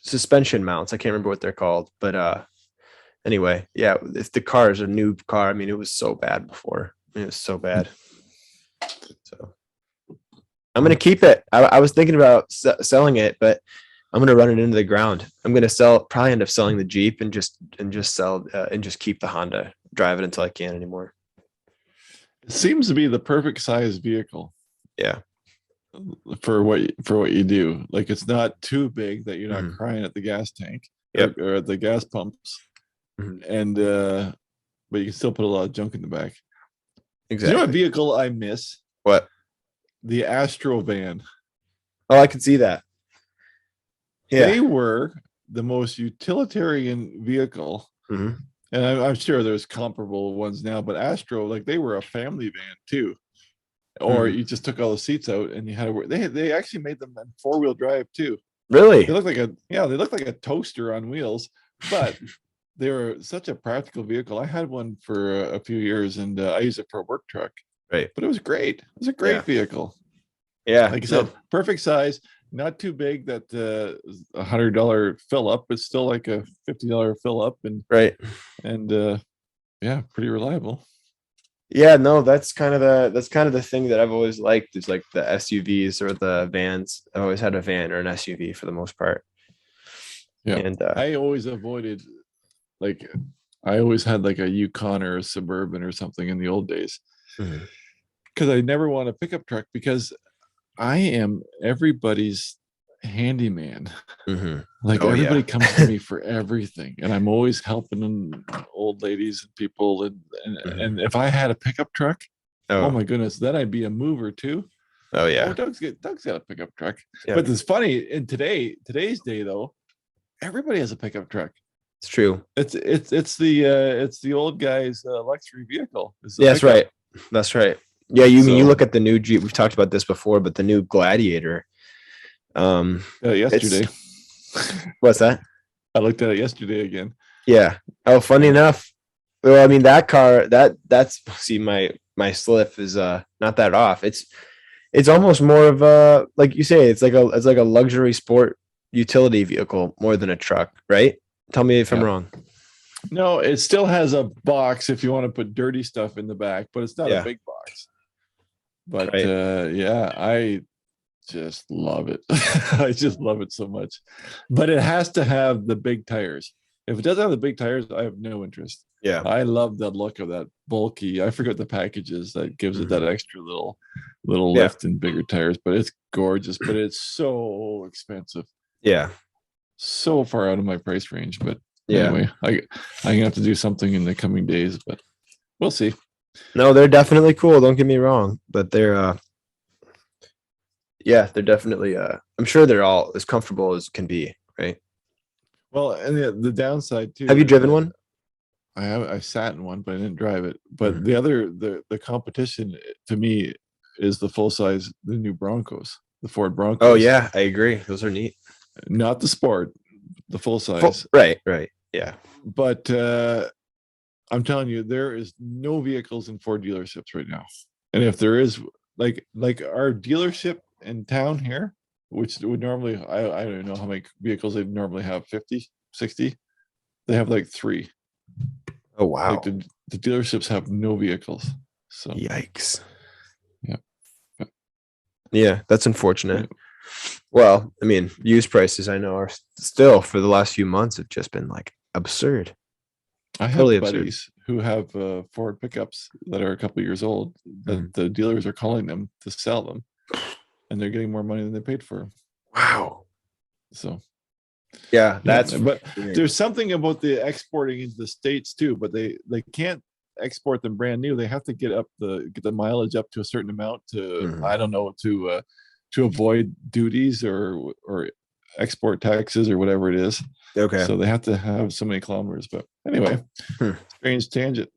suspension mounts. I can't remember what they're called, but anyway, yeah, if the car is a new car, I mean, it was so bad before. It was so bad. So I'm gonna keep it. I was thinking about selling it, but I'm gonna run it into the ground. I'm gonna probably end up selling the Jeep and just sell and just keep the Honda. Drive it until I can't anymore.
It seems to be the perfect size vehicle.
Yeah.
For what you do. Like, it's not too big that you're not crying at the gas tank.
Yep.
or at the gas pumps. And but you can still put a lot of junk in the back.
Exactly.
You know what vehicle I miss?
What?
The Astro van.
Oh, I can see that. Yeah.
They were the most utilitarian vehicle. And I'm sure there's comparable ones now, but Astro, like, they were a family van too. Or you just took all the seats out and you had to work. They actually made them in 4-wheel drive too.
Really?
They look like a toaster on wheels, but they were such a practical vehicle. I had one for a few years, and I used it for a work truck.
Right.
But it was great. It was a great vehicle.
Yeah.
Like I said, perfect size, not too big that $100 fill up. It's still like a $50 fill up, and yeah, pretty reliable.
Yeah, no, that's kind of the thing that I've always liked is like the SUVs or the vans. I've always had a van or an SUV for the most part.
Yeah.
And
I always avoided, like, I always had like a Yukon or a Suburban or something in the old days, because I never want a pickup truck, because I am everybody's handyman. Like, everybody comes to me for everything, and I'm always helping old ladies and people. And if I had a pickup truck, oh my goodness, then I'd be a mover too.
Oh yeah.
Doug's got a pickup truck.
Yeah.
But it's funny, in today's day though, everybody has a pickup truck.
It's true.
It's the old guy's luxury vehicle.
Yeah, that's right. That's right. Yeah, you look at the new Jeep. We've talked about this before, but the new Gladiator.
Yesterday.
What's that?
I looked at it yesterday again.
Yeah. Oh, funny enough. Well, I mean, that car, that's see, my slip is not that off. It's almost more of a, like you say, it's like a luxury sport utility vehicle more than a truck, right? Tell me if I'm wrong.
No, it still has a box if you want to put dirty stuff in the back, but it's not a big box. But yeah, I just love it. I just love it so much. But it has to have the big tires. If it doesn't have the big tires, I have no interest.
Yeah.
I love the look of that bulky. I forget the packages that gives it that extra little lift and bigger tires, but it's gorgeous, but it's so expensive.
Yeah.
So far out of my price range. But anyway, I'm gonna have to do something in the coming days, but we'll see.
No, they're definitely cool. Don't get me wrong, but they're they're definitely I'm sure they're all as comfortable as can be, right?
Well, and the downside too.
Have you driven one?
I sat in one, but I didn't drive it. But the competition to me is the new Broncos, the Ford Broncos.
Oh yeah, I agree. Those are neat.
Not the Sport, the full size.
Right. Yeah.
But I'm telling you, there is no vehicles in Ford dealerships right now. And if there is, like our dealership in town here, which would normally, I don't know how many vehicles they normally have, 50, 60. They have like 3.
Oh, wow.
Like the dealerships have no vehicles. So
yikes.
Yeah.
Yeah, that's unfortunate. Well, I mean, used prices I know are still for the last few months have just been like absurd.
I have buddies who have Ford pickups that are a couple years old that the dealers are calling them to sell them, and they're getting more money than they paid for them.
Wow.
So
yeah,
but there's something about the exporting into the States too, but they can't export them brand new. They have to get the mileage up to a certain amount to I don't know, to avoid duties or export taxes or whatever it is.
Okay.
So they have to have so many kilometers. But anyway, strange tangent.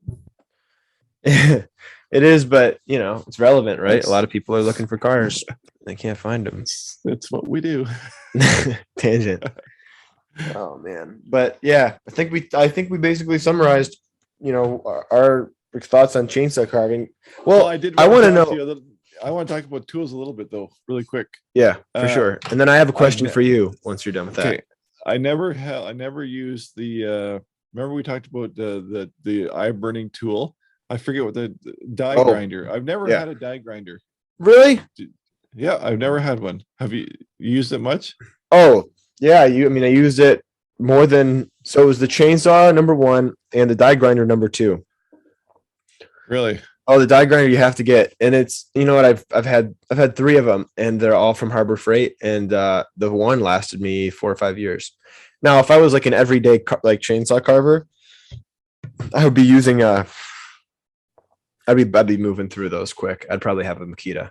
It is, but it's relevant, right? A lot
That's
of people are looking for cars. They can't find them.
that's what we do.
Tangent. Oh man. But yeah, I think we basically summarized, our thoughts on chainsaw carving.
Well,
Well,
I did
I
want
want
to
to
talk to
know.
you a little. I want to talk about tools a little bit though, really quick.
Yeah, for
Uh,
sure. And then I have a
I've
question for you once you're done with that.
okay. I never used the. Remember we talked about the eye burning tool. I forget what the die
Oh,
grinder. I've never
yeah.
had a die grinder.
Really?
Yeah, I've never had one. Have you used it much?
Oh, yeah. I used it more than so it was the chainsaw number one and the die grinder number two.
Really?
Oh, the die grinder you have to get, and it's what I've had three of them, and they're all from Harbor Freight, and the one lasted me 4 or 5 years. Now, if I was like an everyday like chainsaw carver, I would be using I'd be moving through those quick. I'd probably have a Makita.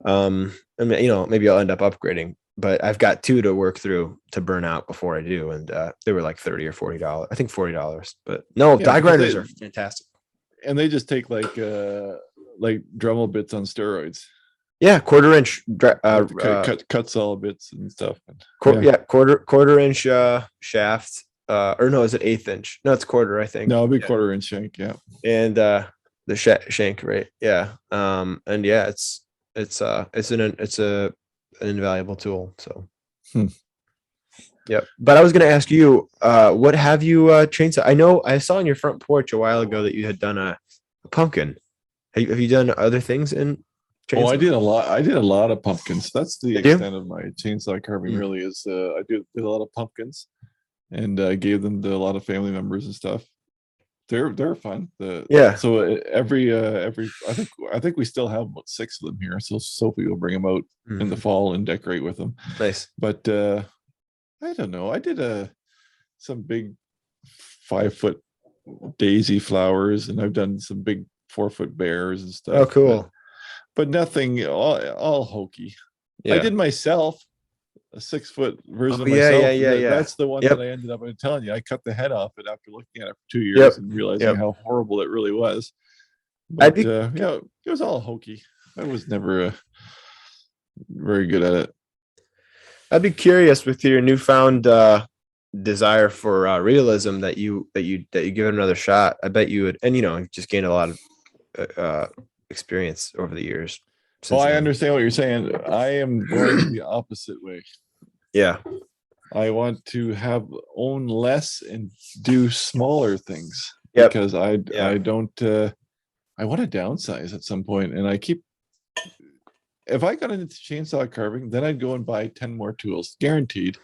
And maybe I'll end up upgrading, but I've got two to work through to burn out before I do, and they were like $30 or $40. I think $40, but no,
Yeah,
die
because
grinders are fantastic.
they just take like Dremel bits on steroids.
Yeah, quarter-inch
Cuts all bits and stuff.
quarter-inch shaft, or no, is it eighth inch? No, it's quarter, I think.
No, it'll be
Yeah.
1/4 inch shank. Yeah.
And the shank, right? Yeah. And yeah, it's an invaluable tool. So
Hmm.
Yep. But I was going to ask you, what have you chainsaw? I know I saw on your front porch a while ago that you had done a pumpkin. Have you done other things in
Oh, I
chainsaw?
did a lot. I did a lot of pumpkins. That's the
Did you?
extent of my chainsaw carving.
Mm.
Really, is I did a lot of pumpkins, and I gave them to a lot of family members and stuff. They're fun.
Yeah.
So every I think we still have about 6 of them here. So Sophie will bring them out in the
Mhm.
fall and decorate with them.
Nice.
But I don't know. I did some big 5-foot daisy flowers, and I've done some big 4-foot bears and stuff.
Oh, cool.
But nothing all hokey. I
Yeah.
did myself a 6-foot version
Oh,
of
yeah,
myself.
yeah.
That's the one
Yep.
that I ended up telling you. I cut the head off it after looking at it for 2
Yep.
years and realizing
Yep.
how horrible it really was.
I'd
But
be
it was all hokey. I was never very good at it.
I'd be curious with your newfound desire for realism that you give it another shot. I bet you would, and just gained a lot of experience over the years.
Well, I
then.
understand what you're saying. I am going the opposite way.
Yeah.
I want to own less and do smaller things.
Yep.
Because I don't I want to downsize at some point, and if I got into chainsaw carving, then I'd go and buy 10 more tools, guaranteed.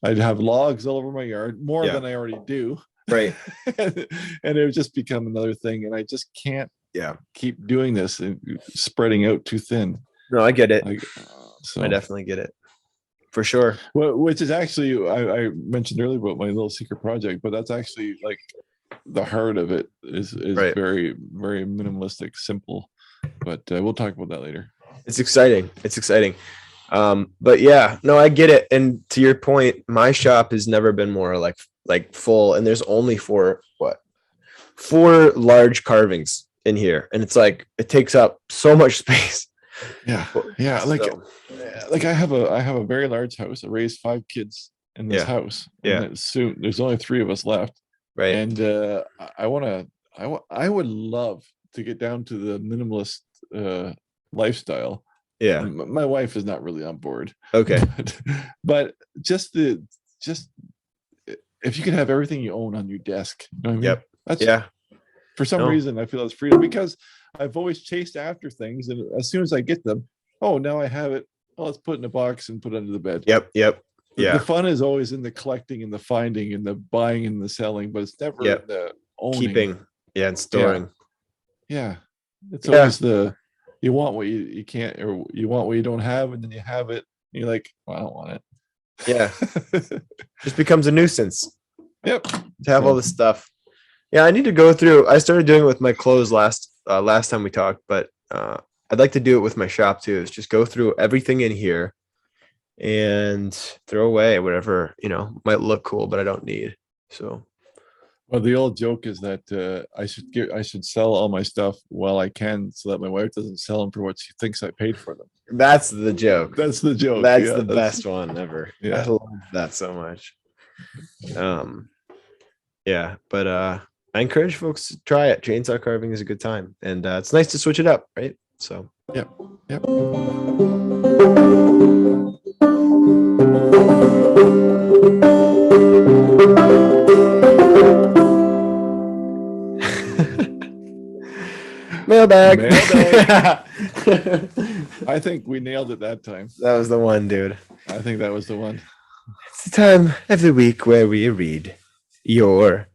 I'd have logs all over my yard, more
Yeah.
than I already do.
Right.
And it would just become another thing, and I just can't
Yeah.
keep doing this and spreading out too thin.
No, I get it.
So
I definitely get it. For sure.
which is actually, I mentioned earlier about my little secret project, but that's actually like the heart of it is
Right.
very, very minimalistic, simple. But we'll talk about that later.
It's exciting. But yeah, no, I get it. And to your point, my shop has never been more like full, and there's only four large carvings in here, and it's like it takes up so much space.
Yeah. Like I have a very large house. I raised 5 kids in this house.
Yeah.
And soon there's only 3 of us left.
Right.
And I would love to get down to the minimalist lifestyle.
Yeah.
My wife is not really on board.
Okay.
But just if you could have everything you own on your desk, you know what I mean?
Yep.
That's for some reason I feel it's freedom, because I've always chased after things, and as soon as I get them, now I have it. Oh, let's put it in a box and put it under the bed.
Yep.
The fun is always in the collecting and the finding and the buying and the selling, but it's never in the owning.
Keeping. Yeah, and storing.
Yeah. It's always you want what you can't, or you want what you don't have, and then you have it. And you're like, well, I don't want it.
Yeah. Just becomes a nuisance.
Yep.
To have all this stuff. Yeah, I need to go through. I started doing it with my clothes last time we talked, but I'd like to do it with my shop too. Is just go through everything in here and throw away whatever might look cool, but I don't need. So
Well, the old joke is that I should sell all my stuff while I can, so that my wife doesn't sell them for what she thinks I paid for them.
That's the joke.
That's the joke.
That's
Yeah,
the best one ever.
Yeah.
I love that so much. Yeah, but I encourage folks to try it. Chainsaw carving is a good time, and it's nice to switch it up, right? So
Yep.
mailbag.
I think we nailed it that time.
That was the one, dude.
I think that was the one.
It's the time of the week where we read your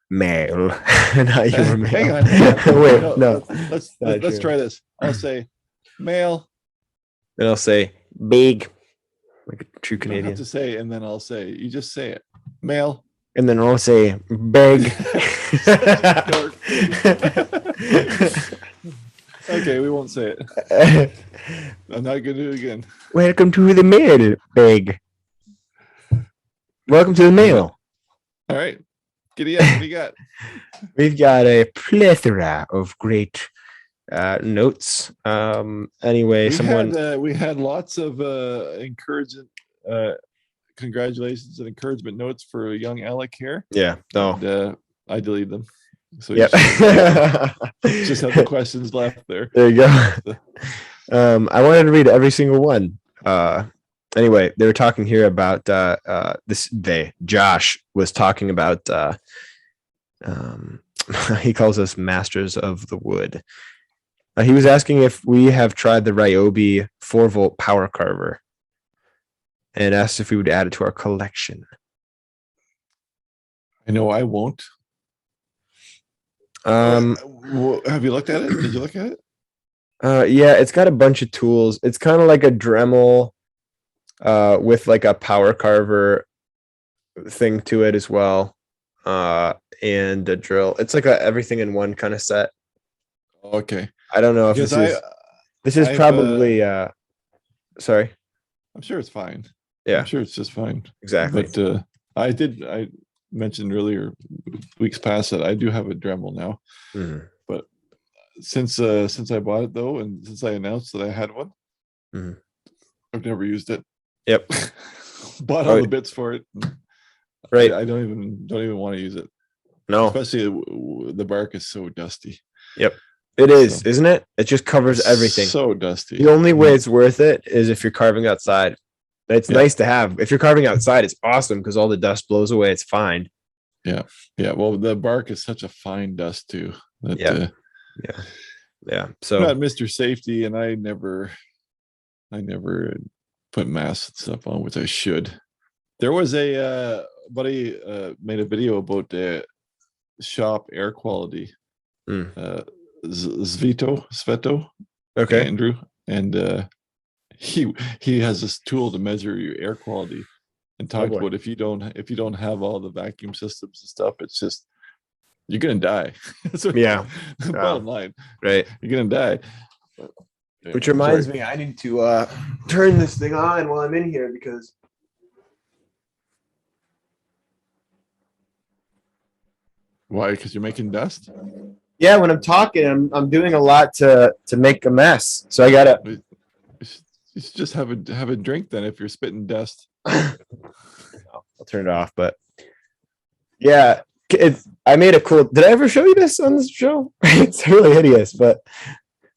mail. Not your mail.
Hang on.
Wait, no.
Let's try this. I'll say mail.
And I'll say big, like a true
You don't
Canadian.
have to say, and then I'll say. You just say it. Mail.
And then I'll say big.
Okay, we won't say it. I'm not gonna do it again.
Welcome to the mail, big. Welcome to the mail.
All right. Giddy up. What do you got?
We've got a plethora of great notes. Anyway,
we had lots of encouragement, congratulations and encouragement notes for young Alec here.
Yeah. No.
And, I deleted them. So
yeah.
just have the questions left there.
There you go. I wanted to read every single one. Anyway, they were talking here about Josh was talking about he calls us masters of the wood. He was asking if we have tried the Ryobi 4-volt power carver and asked if we would add it to our collection.
I know I won't. Have you looked at it? Did you look at it?
Yeah, it's got a bunch of tools. It's kind of like a Dremel with like a power carver thing to it as well, and a drill. It's like a everything in one kind of set.
Okay.
I don't know if this is probably sorry.
I'm sure it's fine.
Yeah,
I'm sure it's just fine.
Exactly.
But I mentioned earlier weeks past that I do have a Dremel now.
Mm-hmm.
But since I bought it though, and since I announced that I had one,
mm-hmm.
I've never used it.
Yep.
Bought all the bits for it.
Right.
I don't even want to use it.
No.
Especially the bark is so dusty.
Yep. It is, isn't it? It just covers everything.
So dusty.
The only way it's worth it is if you're carving outside. It's nice to have. If you're carving outside, it's awesome because all the dust blows away. It's fine.
Yeah. Yeah. Well, the bark is such a fine dust too. That,
yeah. So
I'm not Mr. Safety, and I never put masks and stuff on, which I should. There was a buddy made a video about shop air quality. Sveto.
Okay.
Andrew. And he has this tool to measure your air quality and talked about if you don't have all the vacuum systems and stuff, it's just you're gonna die. Bottom line.
Right.
You're gonna die.
Which reminds me, I need to turn this thing on while I'm in here because
why? Because you're making dust?
Yeah, when I'm talking, I'm doing a lot to make a mess. So I gotta
you should just have a drink then if you're spitting dust.
I'll turn it off, but yeah, I made a cool. Did I ever show you this on this show? It's really hideous, but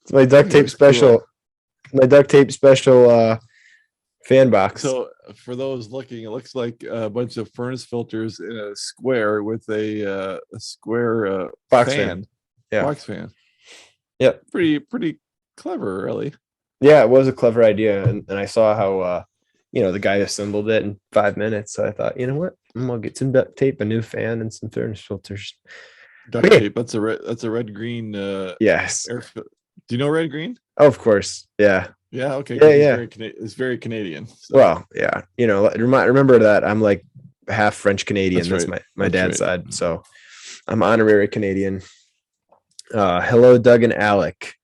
it's my duct tape special. Cool. My duct tape special fan box.
So for those looking, it looks like a bunch of furnace filters in a square with a square
box fan. Yeah,
box fan.
Yep,
pretty clever, really.
Yeah, it was a clever idea, and I saw how the guy assembled it in 5 minutes. So I thought, you know what, I'm gonna get some duct tape, a new fan, and some furnace filters.
Duct tape. That's a red green.
Yes.
Do you know red green?
Oh, of course. Yeah.
Yeah. Okay.
Yeah.
It's very Canadian.
So. Well, yeah. Remember that I'm like half French Canadian. That's my dad's side. So I'm honorary Canadian. Hello, Doug and Alec.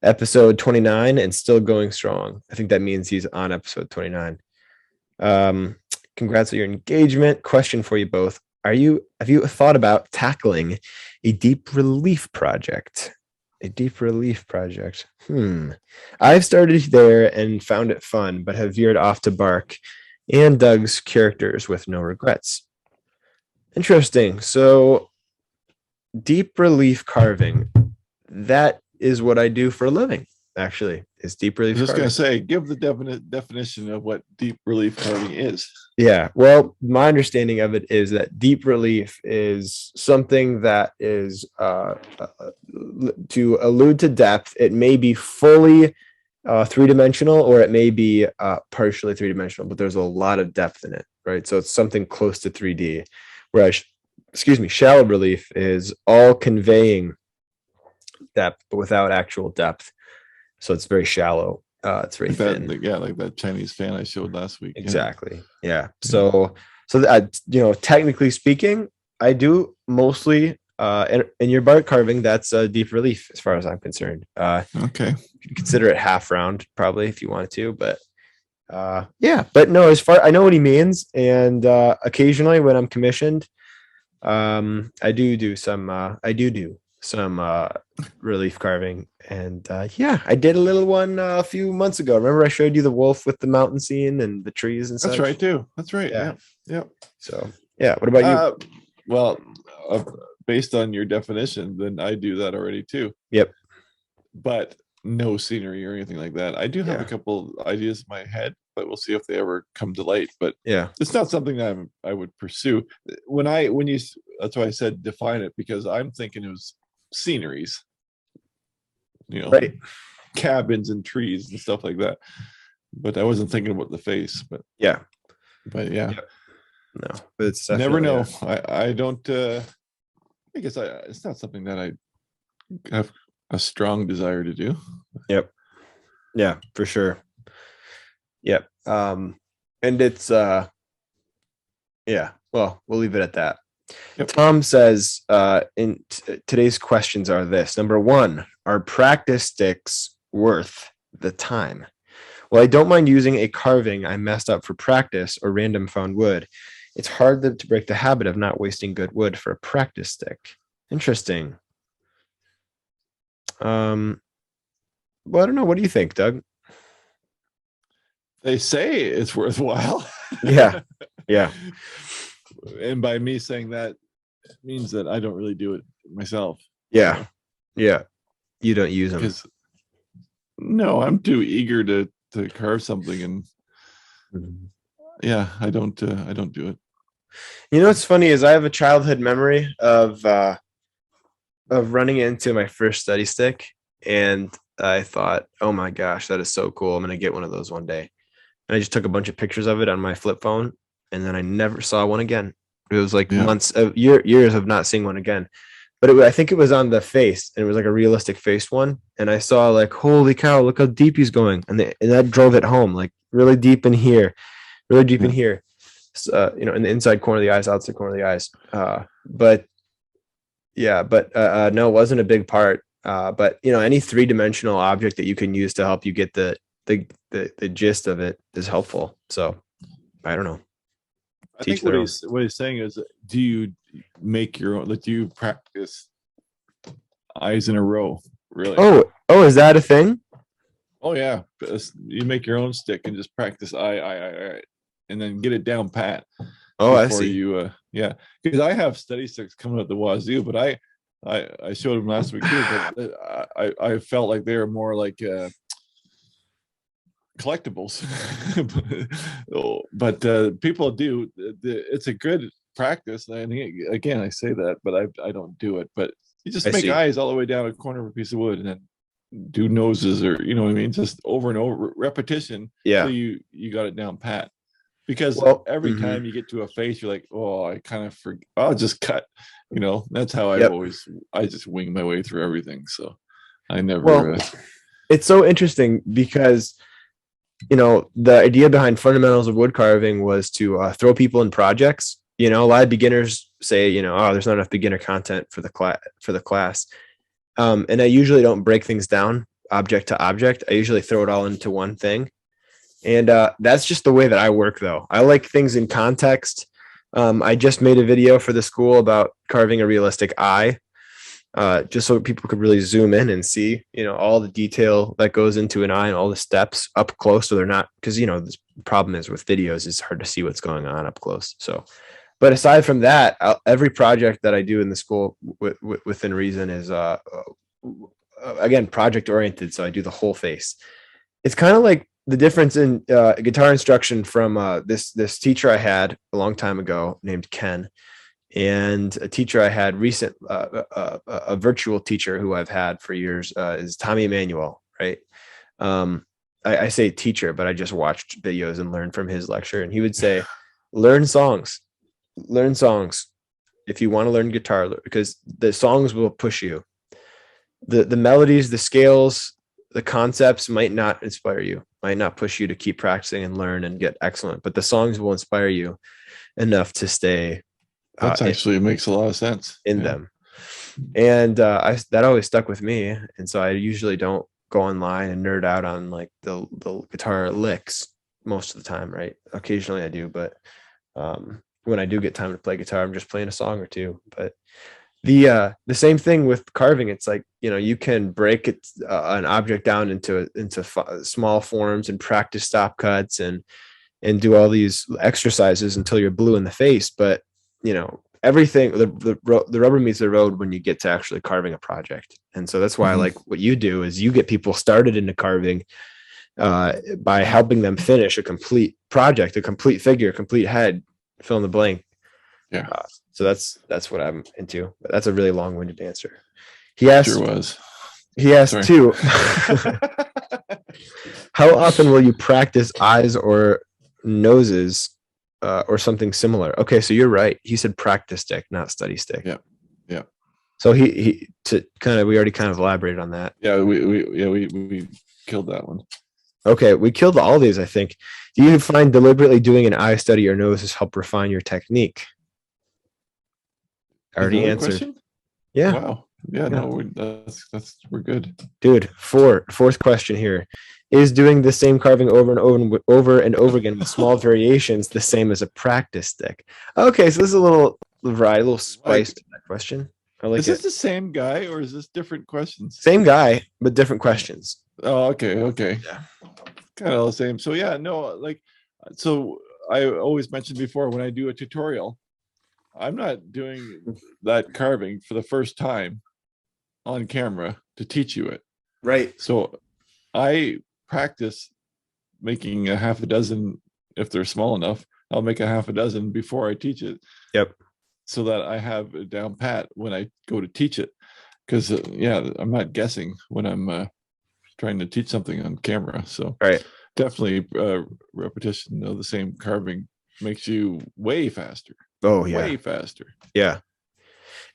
Episode 29 and still going strong. I think that means he's on episode 29. Congrats on your engagement. Question for you both. have you thought about tackling a deep relief project? A deep relief project. I've started there and found it fun, but have veered off to Bark and Doug's characters with no regrets. Interesting. So deep relief carving. That is what I do for a living, actually, is deep
I
relief
was just
carving.
going to say, give the definition of what deep relief carving is.
Yeah. Well, my understanding of it is that deep relief is something that is to allude to depth. It may be fully three-dimensional or it may be partially three-dimensional, but there's a lot of depth in it, right? So it's something close to 3D. Whereas, shallow relief is all conveying depth, but without actual depth. So it's very shallow. It's very thin.
Like that Chinese fan I showed last week.
Exactly. Yeah. So technically speaking, I do mostly in your bark carving. That's deep relief, as far as I'm concerned.
Okay.
You can consider it half round, probably, if you wanted to, but yeah. But no, as far I know what he means, and occasionally when I'm commissioned, I do some relief carving, and yeah, I did a little one a few months ago. Remember I showed you the wolf with the mountain scene and the trees and stuff?
That's right too. That's right. Yeah.
So yeah, what about you?
Well, based on your definition, then I do that already too.
Yep.
But no scenery or anything like that. I do have a couple ideas in my head, but we'll see if they ever come to light. But
yeah,
it's not something that I would pursue. That's why I said define it, because I'm thinking it was sceneries,
right,
cabins and trees and stuff like that. But I wasn't thinking about the face. But
yeah.
No,
but it's
never know. I don't. I guess it's not something that I have a strong desire to do.
Yep. Yeah, for sure. Yep. And it's yeah. Well, we'll leave it at that. Yep. Tom says today's questions are this. Number 1, are practice sticks worth the time? Well, I don't mind using a carving I messed up for practice or random found wood. It's hard to break the habit of not wasting good wood for a practice stick. Interesting. Well, I don't know. What do you think, Doug?
They say it's worthwhile.
Yeah. Yeah.
And by me saying that, it means that I don't really do it myself.
Yeah. Yeah. You don't use them.
No, I'm too eager to carve something, and yeah, I don't do it.
You know what's funny is I have a childhood memory of running into my first study stick, and I thought, oh my gosh, that is so cool. I'm gonna get one of those one day. And I just took a bunch of pictures of it on my flip phone, and then I never saw one again. It was like months of years of not seeing one again. But I think it was on the face, and it was like a realistic face one. And I saw like, holy cow, look how deep he's going. And that drove it home, like really deep in here, in here. So, in the inside corner of the eyes, outside corner of the eyes. But no, it wasn't a big part. But any 3-dimensional object that you can use to help you get the gist of it is helpful. So I don't know.
I think what he's saying is, do you make your own? Like, do you practice eyes in a row? Really?
Oh, is that a thing?
Oh yeah, you make your own stick and just practice eye, and then get it down pat.
Oh, I see.
Because I have study sticks coming out the wazoo, but I showed them last week too. But I felt like they were more like collectibles. But people do. It's a good practice. And again, I say that, but I don't do it. But you just make eyes all the way down a corner of a piece of wood, and then do noses, or what I mean, just over and over repetition.
Yeah.
So you got it down pat. Because every time you get to a face, you're like, oh, I kind of forget. I'll just cut. That's how I just wing my way through everything. So I never.
Well, it's so interesting because, the idea behind fundamentals of wood carving was to throw people in projects. A lot of beginners say, there's not enough beginner content for the class. And I usually don't break things down object to object. I usually throw it all into one thing. And that's just the way that I work, though. I like things in context. I just made a video for the school about carving a realistic eye, just so people could really zoom in and see, all the detail that goes into an eye and all the steps up close. So they're not, because, the problem is with videos, it's hard to see what's going on up close. So, but aside from that, every project that I do in the school within reason is, again, project oriented. So I do the whole face. It's kind of like the difference in guitar instruction from this teacher I had a long time ago named Ken, and a teacher I had a virtual teacher who I've had for years is Tommy Emmanuel, right? I say teacher, but I just watched videos and learned from his lecture, and he would say, learn songs if you want to learn guitar, because the songs will push you. The melodies, the scales, the concepts might not inspire you, might not push you to keep practicing and learn and get excellent, but the songs will inspire you enough to stay.
That's actually makes a lot of sense
in them. And that always stuck with me. And so I usually don't go online and nerd out on like the guitar licks most of the time, right? Occasionally I do, but when I do get time to play guitar, I'm just playing a song or two. But the same thing with carving. It's like, you can break an object down into small forms and practice stop cuts and do all these exercises until you're blue in the face. But everything, the rubber meets the road when you get to actually carving a project. And so that's why I like what you do is you get people started into carving by helping them finish a complete project, a complete figure, a complete head, fill in the blank.
Yeah.
So that's what I'm into. But that's a really long-winded answer. He asked,
sure was.
He asked too, how often will you practice eyes or noses or something similar? Okay, so you're right. He said practice stick, not study stick.
Yeah. Yeah.
So we already kind of elaborated on that.
Yeah, we killed that one.
Okay, we killed all these, I think. Do you find deliberately doing an eye study or noses help refine your technique? Already answered. Question? Yeah.
Wow. Yeah, no, we're good.
Dude, fourth question here. Is doing the same carving over and over again with small variations the same as a practice stick? Okay, so this is a little variety, a little spice to that question. I like
is this the same guy or is this different questions?
Same guy, but different questions.
Oh, okay. Yeah. Kind of the same. So yeah, no, so I always mentioned before when I do a tutorial, I'm not doing that carving for the first time on camera to teach you it.
Right.
So I practice making a half a dozen. If they're small enough, I'll make a half a dozen before I teach it.
Yep.
So that I have it down pat when I go to teach it. Because I'm not guessing when I'm trying to teach something on camera. So
right.
Definitely repetition of the same carving makes you way faster.
Oh yeah.
Way faster.
Yeah.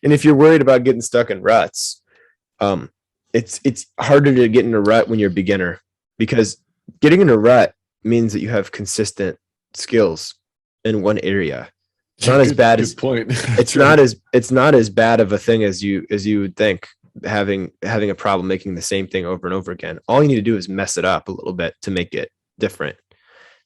And if you're worried about getting stuck in ruts, it's harder to get in a rut when you're a beginner, because getting in a rut means that you have consistent skills in one area. It's not as bad as
point.
It's not as bad of a thing as you would think, having a problem making the same thing over and over again. All you need to do is mess it up a little bit to make it different.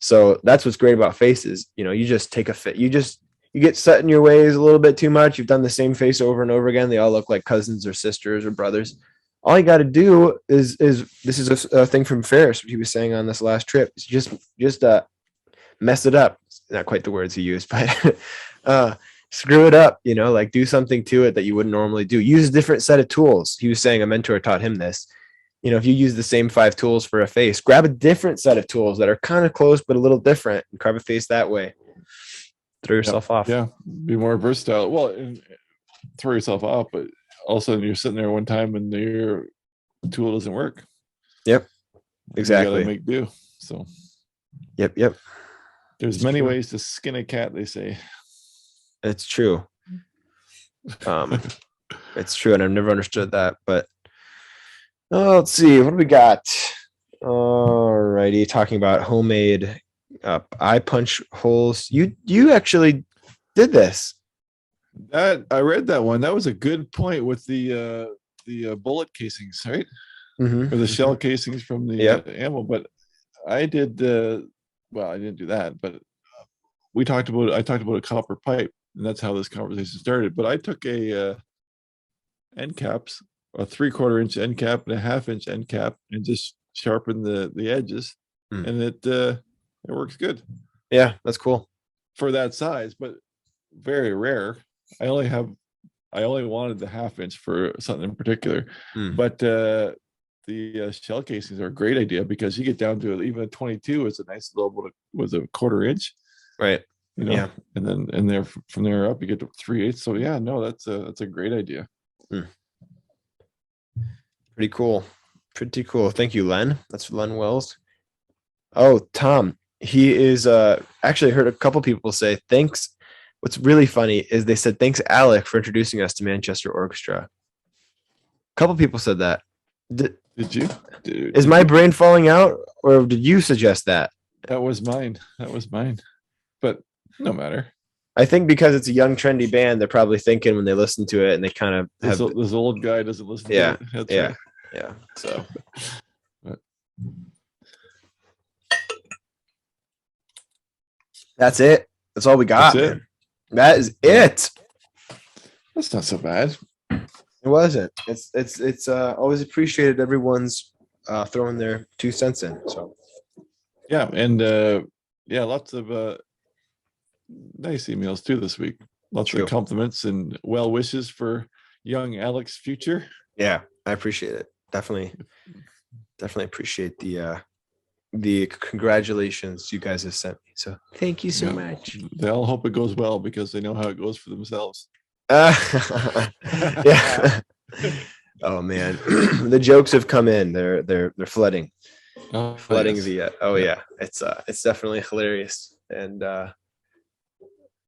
So that's what's great about faces. You just take you get set in your ways a little bit too much. You've done the same face over and over again. They all look like cousins or sisters or brothers. All you got to do is this is a thing from Ferris, what he was saying on this last trip. Is just mess it up. Not quite the words he used, but screw it up. Do something to it that you wouldn't normally do. Use a different set of tools. He was saying a mentor taught him this. If you use the same 5 tools for a face, grab a different set of tools that are kind of close but a little different and carve a face that way. Throw yourself off.
Yeah, be more versatile. Well, and throw yourself off, but all of a sudden you're sitting there one time and your tool doesn't work.
Yep, exactly.
You gotta make do. So.
Yep.
There's many ways to skin a cat, they say.
It's true. It's true, and I've never understood that. But let's see, what do we got? Alrighty, talking about homemade eye punch holes. You actually did this.
That I read that one. That was a good point with the bullet casings, right?
Mm-hmm.
Or the shell casings from the ammo. But I did. Well, I didn't do that. But talked about a copper pipe, and that's how this conversation started. But I took a end caps, a 3/4 inch end cap and a 1/2 inch end cap, and just sharpened the edges, and it works good.
Yeah, that's cool
for that size, but very rare. I only wanted the 1/2 inch for something in particular, but the shell casings are a great idea because you get down to even a 22 is a nice little was a 1/4 inch,
right?
Yeah, and there from there up you get to 3/8. So yeah, no, that's a great idea.
Pretty cool. Thank you, Len. That's Len Wells. Oh, Tom, he is actually heard a couple people say thanks. What's really funny is they said thanks, Alec, for introducing us to Manchester Orchestra. A couple people said that.
Did you?
Is my brain falling out, or did you suggest that?
That was mine. But no matter.
I think because it's a young, trendy band, they're probably thinking when they listen to it, and they kind of have
this old guy doesn't listen.
Yeah,
to it. That's right.
Yeah. So. That's it. That's all we got.
That's it.
That is it.
That's not so bad.
It wasn't. It's always appreciated everyone's throwing their 2 cents in. So
yeah, and lots of nice emails too this week. Lots of compliments and well wishes for young Alec's future. Yeah,
I appreciate it. Definitely appreciate the congratulations you guys have sent me. So thank you so much.
They all hope it goes well because they know how it goes for themselves.
Yeah. Oh man, the jokes have come in. They're flooding. Flooding yes. It's definitely hilarious, and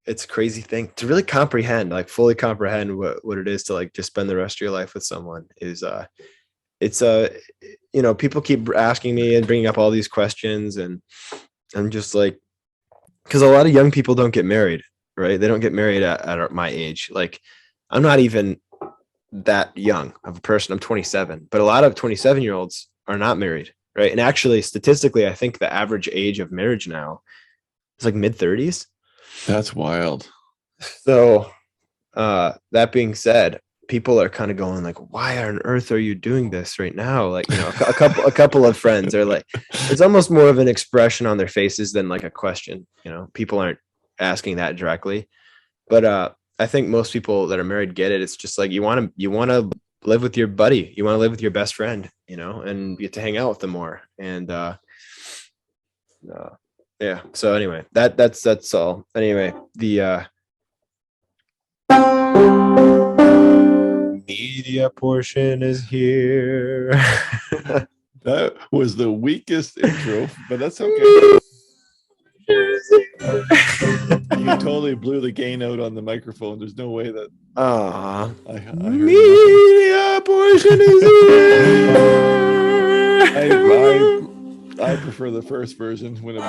it's a crazy thing to really comprehend, like fully comprehend what it is to like just spend the rest of your life with someone. Is it's people keep asking me and bringing up all these questions, and I'm just like, because a lot of young people don't get married, right? They don't get married at my age. Like, I'm not even that young of a person. I'm 27, but a lot of 27-year-olds are not married, right? And actually, statistically, I think the average age of marriage now is like mid-30s.
That's wild.
So, that being said, people are kind of going like, why on earth are you doing this right now? Like, a couple of friends are like, it's almost more of an expression on their faces than like a question. People aren't asking that directly, but I think most people that are married get it. It's just like you want to live with your buddy, you want to live with your best friend, and get to hang out with them more. And yeah. So anyway, that's all. Anyway, the media portion is here.
That was the weakest intro, but that's okay. You totally blew the gain out on the microphone. There's no way that
I
media portion is here. I prefer the first version when it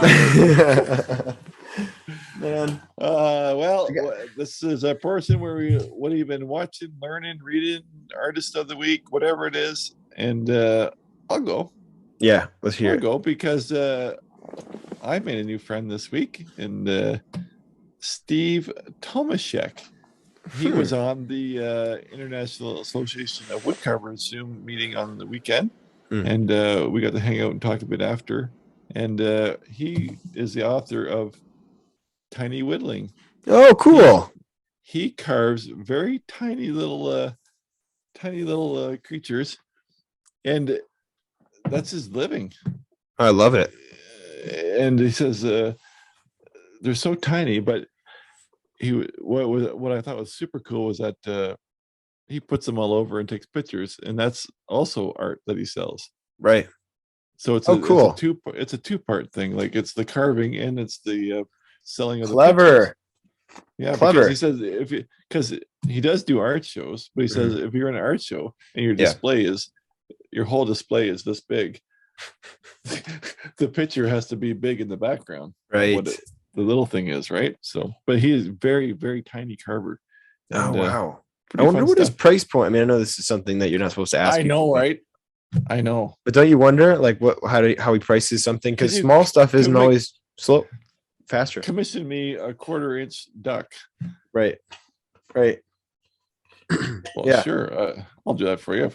man. Well, this is a portion where what have you been watching, learning, reading, artist of the week, whatever it is, and I'll go.
Yeah, let's hear
it. I'll go because I made a new friend this week, and Steve Thomasheck. He was on the International Association of Woodcarvers Zoom meeting on the weekend, and we got to hang out and talk a bit after. And he is the author of Tiny Whittling.
Oh, cool!
He carves very tiny little creatures, and that's his living.
I love it.
And he says they're so tiny, but what I thought was super cool was that he puts them all over and takes pictures, and that's also art that he sells.
Right.
So it's
cool.
It's a two-part thing. Like it's the carving and it's the selling of
clever.
Yeah, clever. Because he says because he does do art shows, but he says if you're in an art show and your whole display is this big, the picture has to be big in the background.
Right.
What the little thing is, right? So, but he is very, very tiny carver.
And, wow. I wonder what his price point. I mean, I know this is something that you're not supposed to ask.
I know, right? I know.
But don't you wonder, like, how he prices something? Because small stuff isn't always slow. faster.
commission me a 1/4-inch duck.
Right. Right.
Well,
Yeah.
sure. I'll do that for you.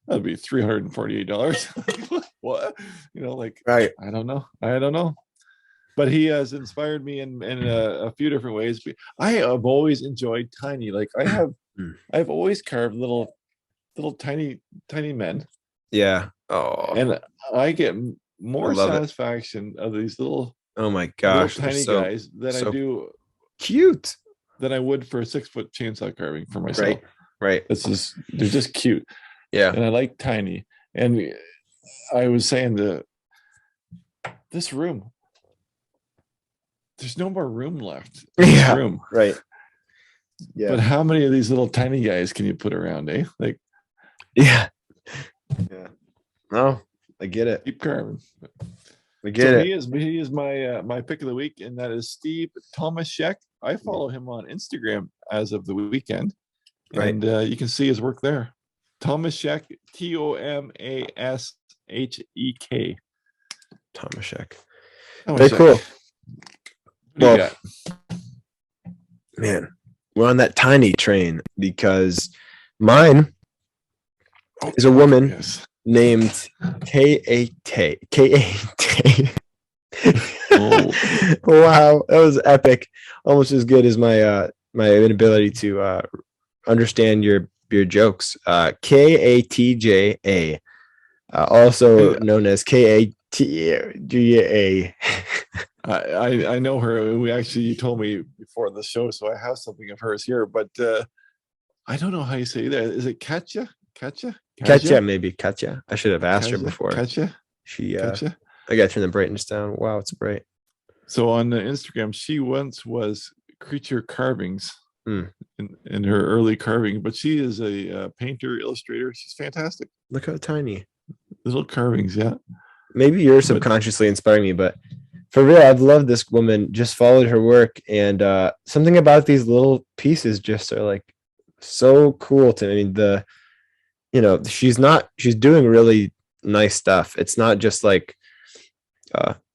That'd be $348. What? Like,
Right.
I don't know. But he has inspired me in a few different ways. I have always enjoyed tiny. Like I've always carved little tiny men,
Yeah. Oh,
and I get more
I love it.
satisfaction of these little
Oh my gosh, they're
tiny
so
guys than I do
cute.
than I would for a 6-foot chainsaw carving for myself.
Right. Right.
They're just cute,
Yeah.
and I like tiny. And I was saying this room, there's no more room left in this room.
Right. Yeah.
But how many of these little tiny guys can you put around, eh? Like,
yeah. Yeah. No, I get it.
keep carving.
I get it.
He is my pick of the week, and that is Steve Thomasheck. I follow him on Instagram as of the weekend,
Right.
and you can see his work there. Thomasheck, Tomashek.
Thomasheck.
Thomasheck.
Very cool.
What do you got?
Man, we're on that tiny train because mine is a woman
Yes.
named K-A-T. K-A-T.
Oh.
Wow, that was epic. Almost as good as my my inability to understand your jokes. K-A-T-J-A, also known as K-A-T-G-A.
I know her. You told me before the show, so I have something of hers here, but I don't know how you say that. Is it Katja? Katja,
maybe Katja. I should have asked her before.
Katja.
She
Katja.
I gotta turn the brightness down. Wow, it's bright.
So on the Instagram, she once was Creature Carvings
Mm.
in her early carving, but she is a painter, illustrator. She's fantastic.
Look how tiny.
Little carvings, yeah.
Maybe you're subconsciously inspiring me, but for real, I've loved this woman. Just followed her work, and something about these little pieces just are like so cool to me. I mean, she's doing really nice stuff. It's not just like,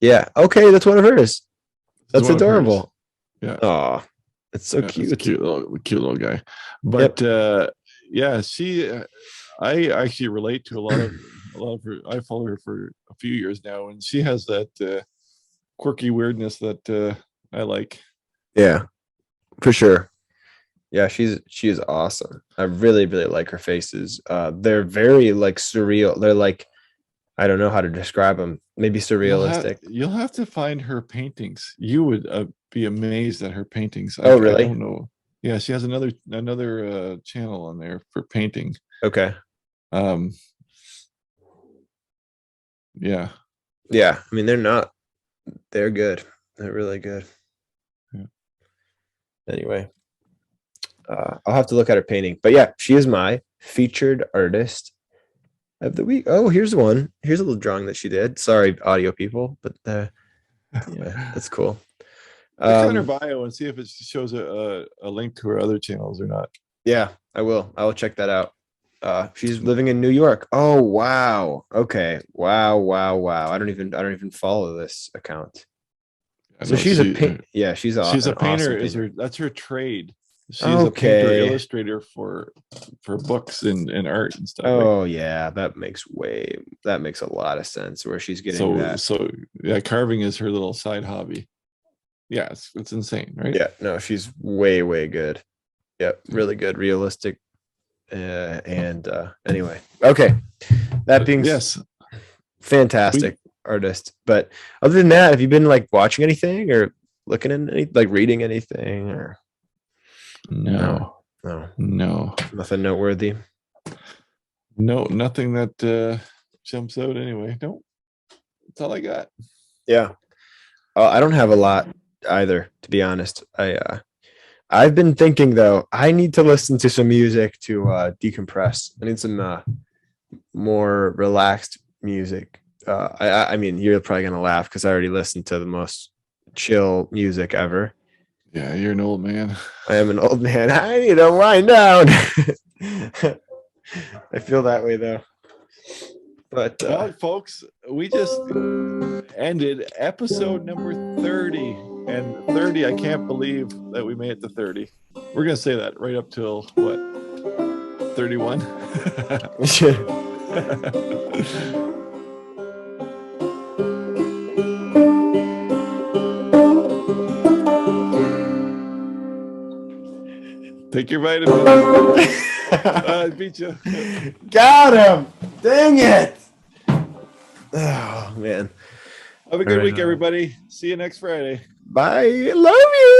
yeah, okay, that's one of hers. That's adorable.
Yeah.
Oh, it's so cute.
It's a cute little guy. But yeah, I actually relate to a lot of her. I follow her for a few years now, and she has that quirky weirdness that I like.
Yeah, for sure. Yeah, she is awesome. I really, really like her faces. They're very like surreal. They're like, I don't know how to describe them. Maybe surrealistic.
You'll have to find her paintings. You would be amazed at her paintings.
Oh, really?
I don't know. Yeah, she has another channel on there for painting.
Okay.
Yeah.
Yeah. I mean, they're good. They're really good.
Yeah.
Anyway, I'll have to look at her painting. But yeah, she is my featured artist of the week. Oh, here's one. Here's a little drawing that she did. Sorry, audio people, but yeah, that's cool.
Look on her bio and see if it shows a link to her other channels or not.
Yeah, I will. I will check that out. She's living in New York. Oh wow. Okay. Wow. I don't even follow this account. So she's a painter. Yeah, she's awesome.
She's a painter.
Awesome
That's her trade. She's a painter illustrator for books and art and stuff.
Oh yeah, that makes a lot of sense where she's getting that.
So yeah, carving is her little side hobby. Yeah, it's insane, right?
Yeah, no, she's way good. Yep, really good, realistic. And anyway, okay. That being fantastic artist. But other than that, have you been like watching anything or looking at any, like reading anything or?
No,
Nothing noteworthy.
No, nothing that jumps out anyway. No, that's all I got.
Yeah, I don't have a lot either, to be honest. I've been thinking though, I need to listen to some music to decompress. I need some more relaxed music. I mean, you're probably gonna laugh because I already listened to the most chill music ever.
Yeah, you're an old man.
I am an old man. I need to wind down. I feel that way though. But
well, folks, we just ended episode number 30 And 30, I can't believe that we made it to 30. We're going to say that right up till what? 31? Take your vitamins. I beat you.
Got him. Dang it. Oh, man.
Have a good week, everybody. See you next Friday.
Bye. Love you.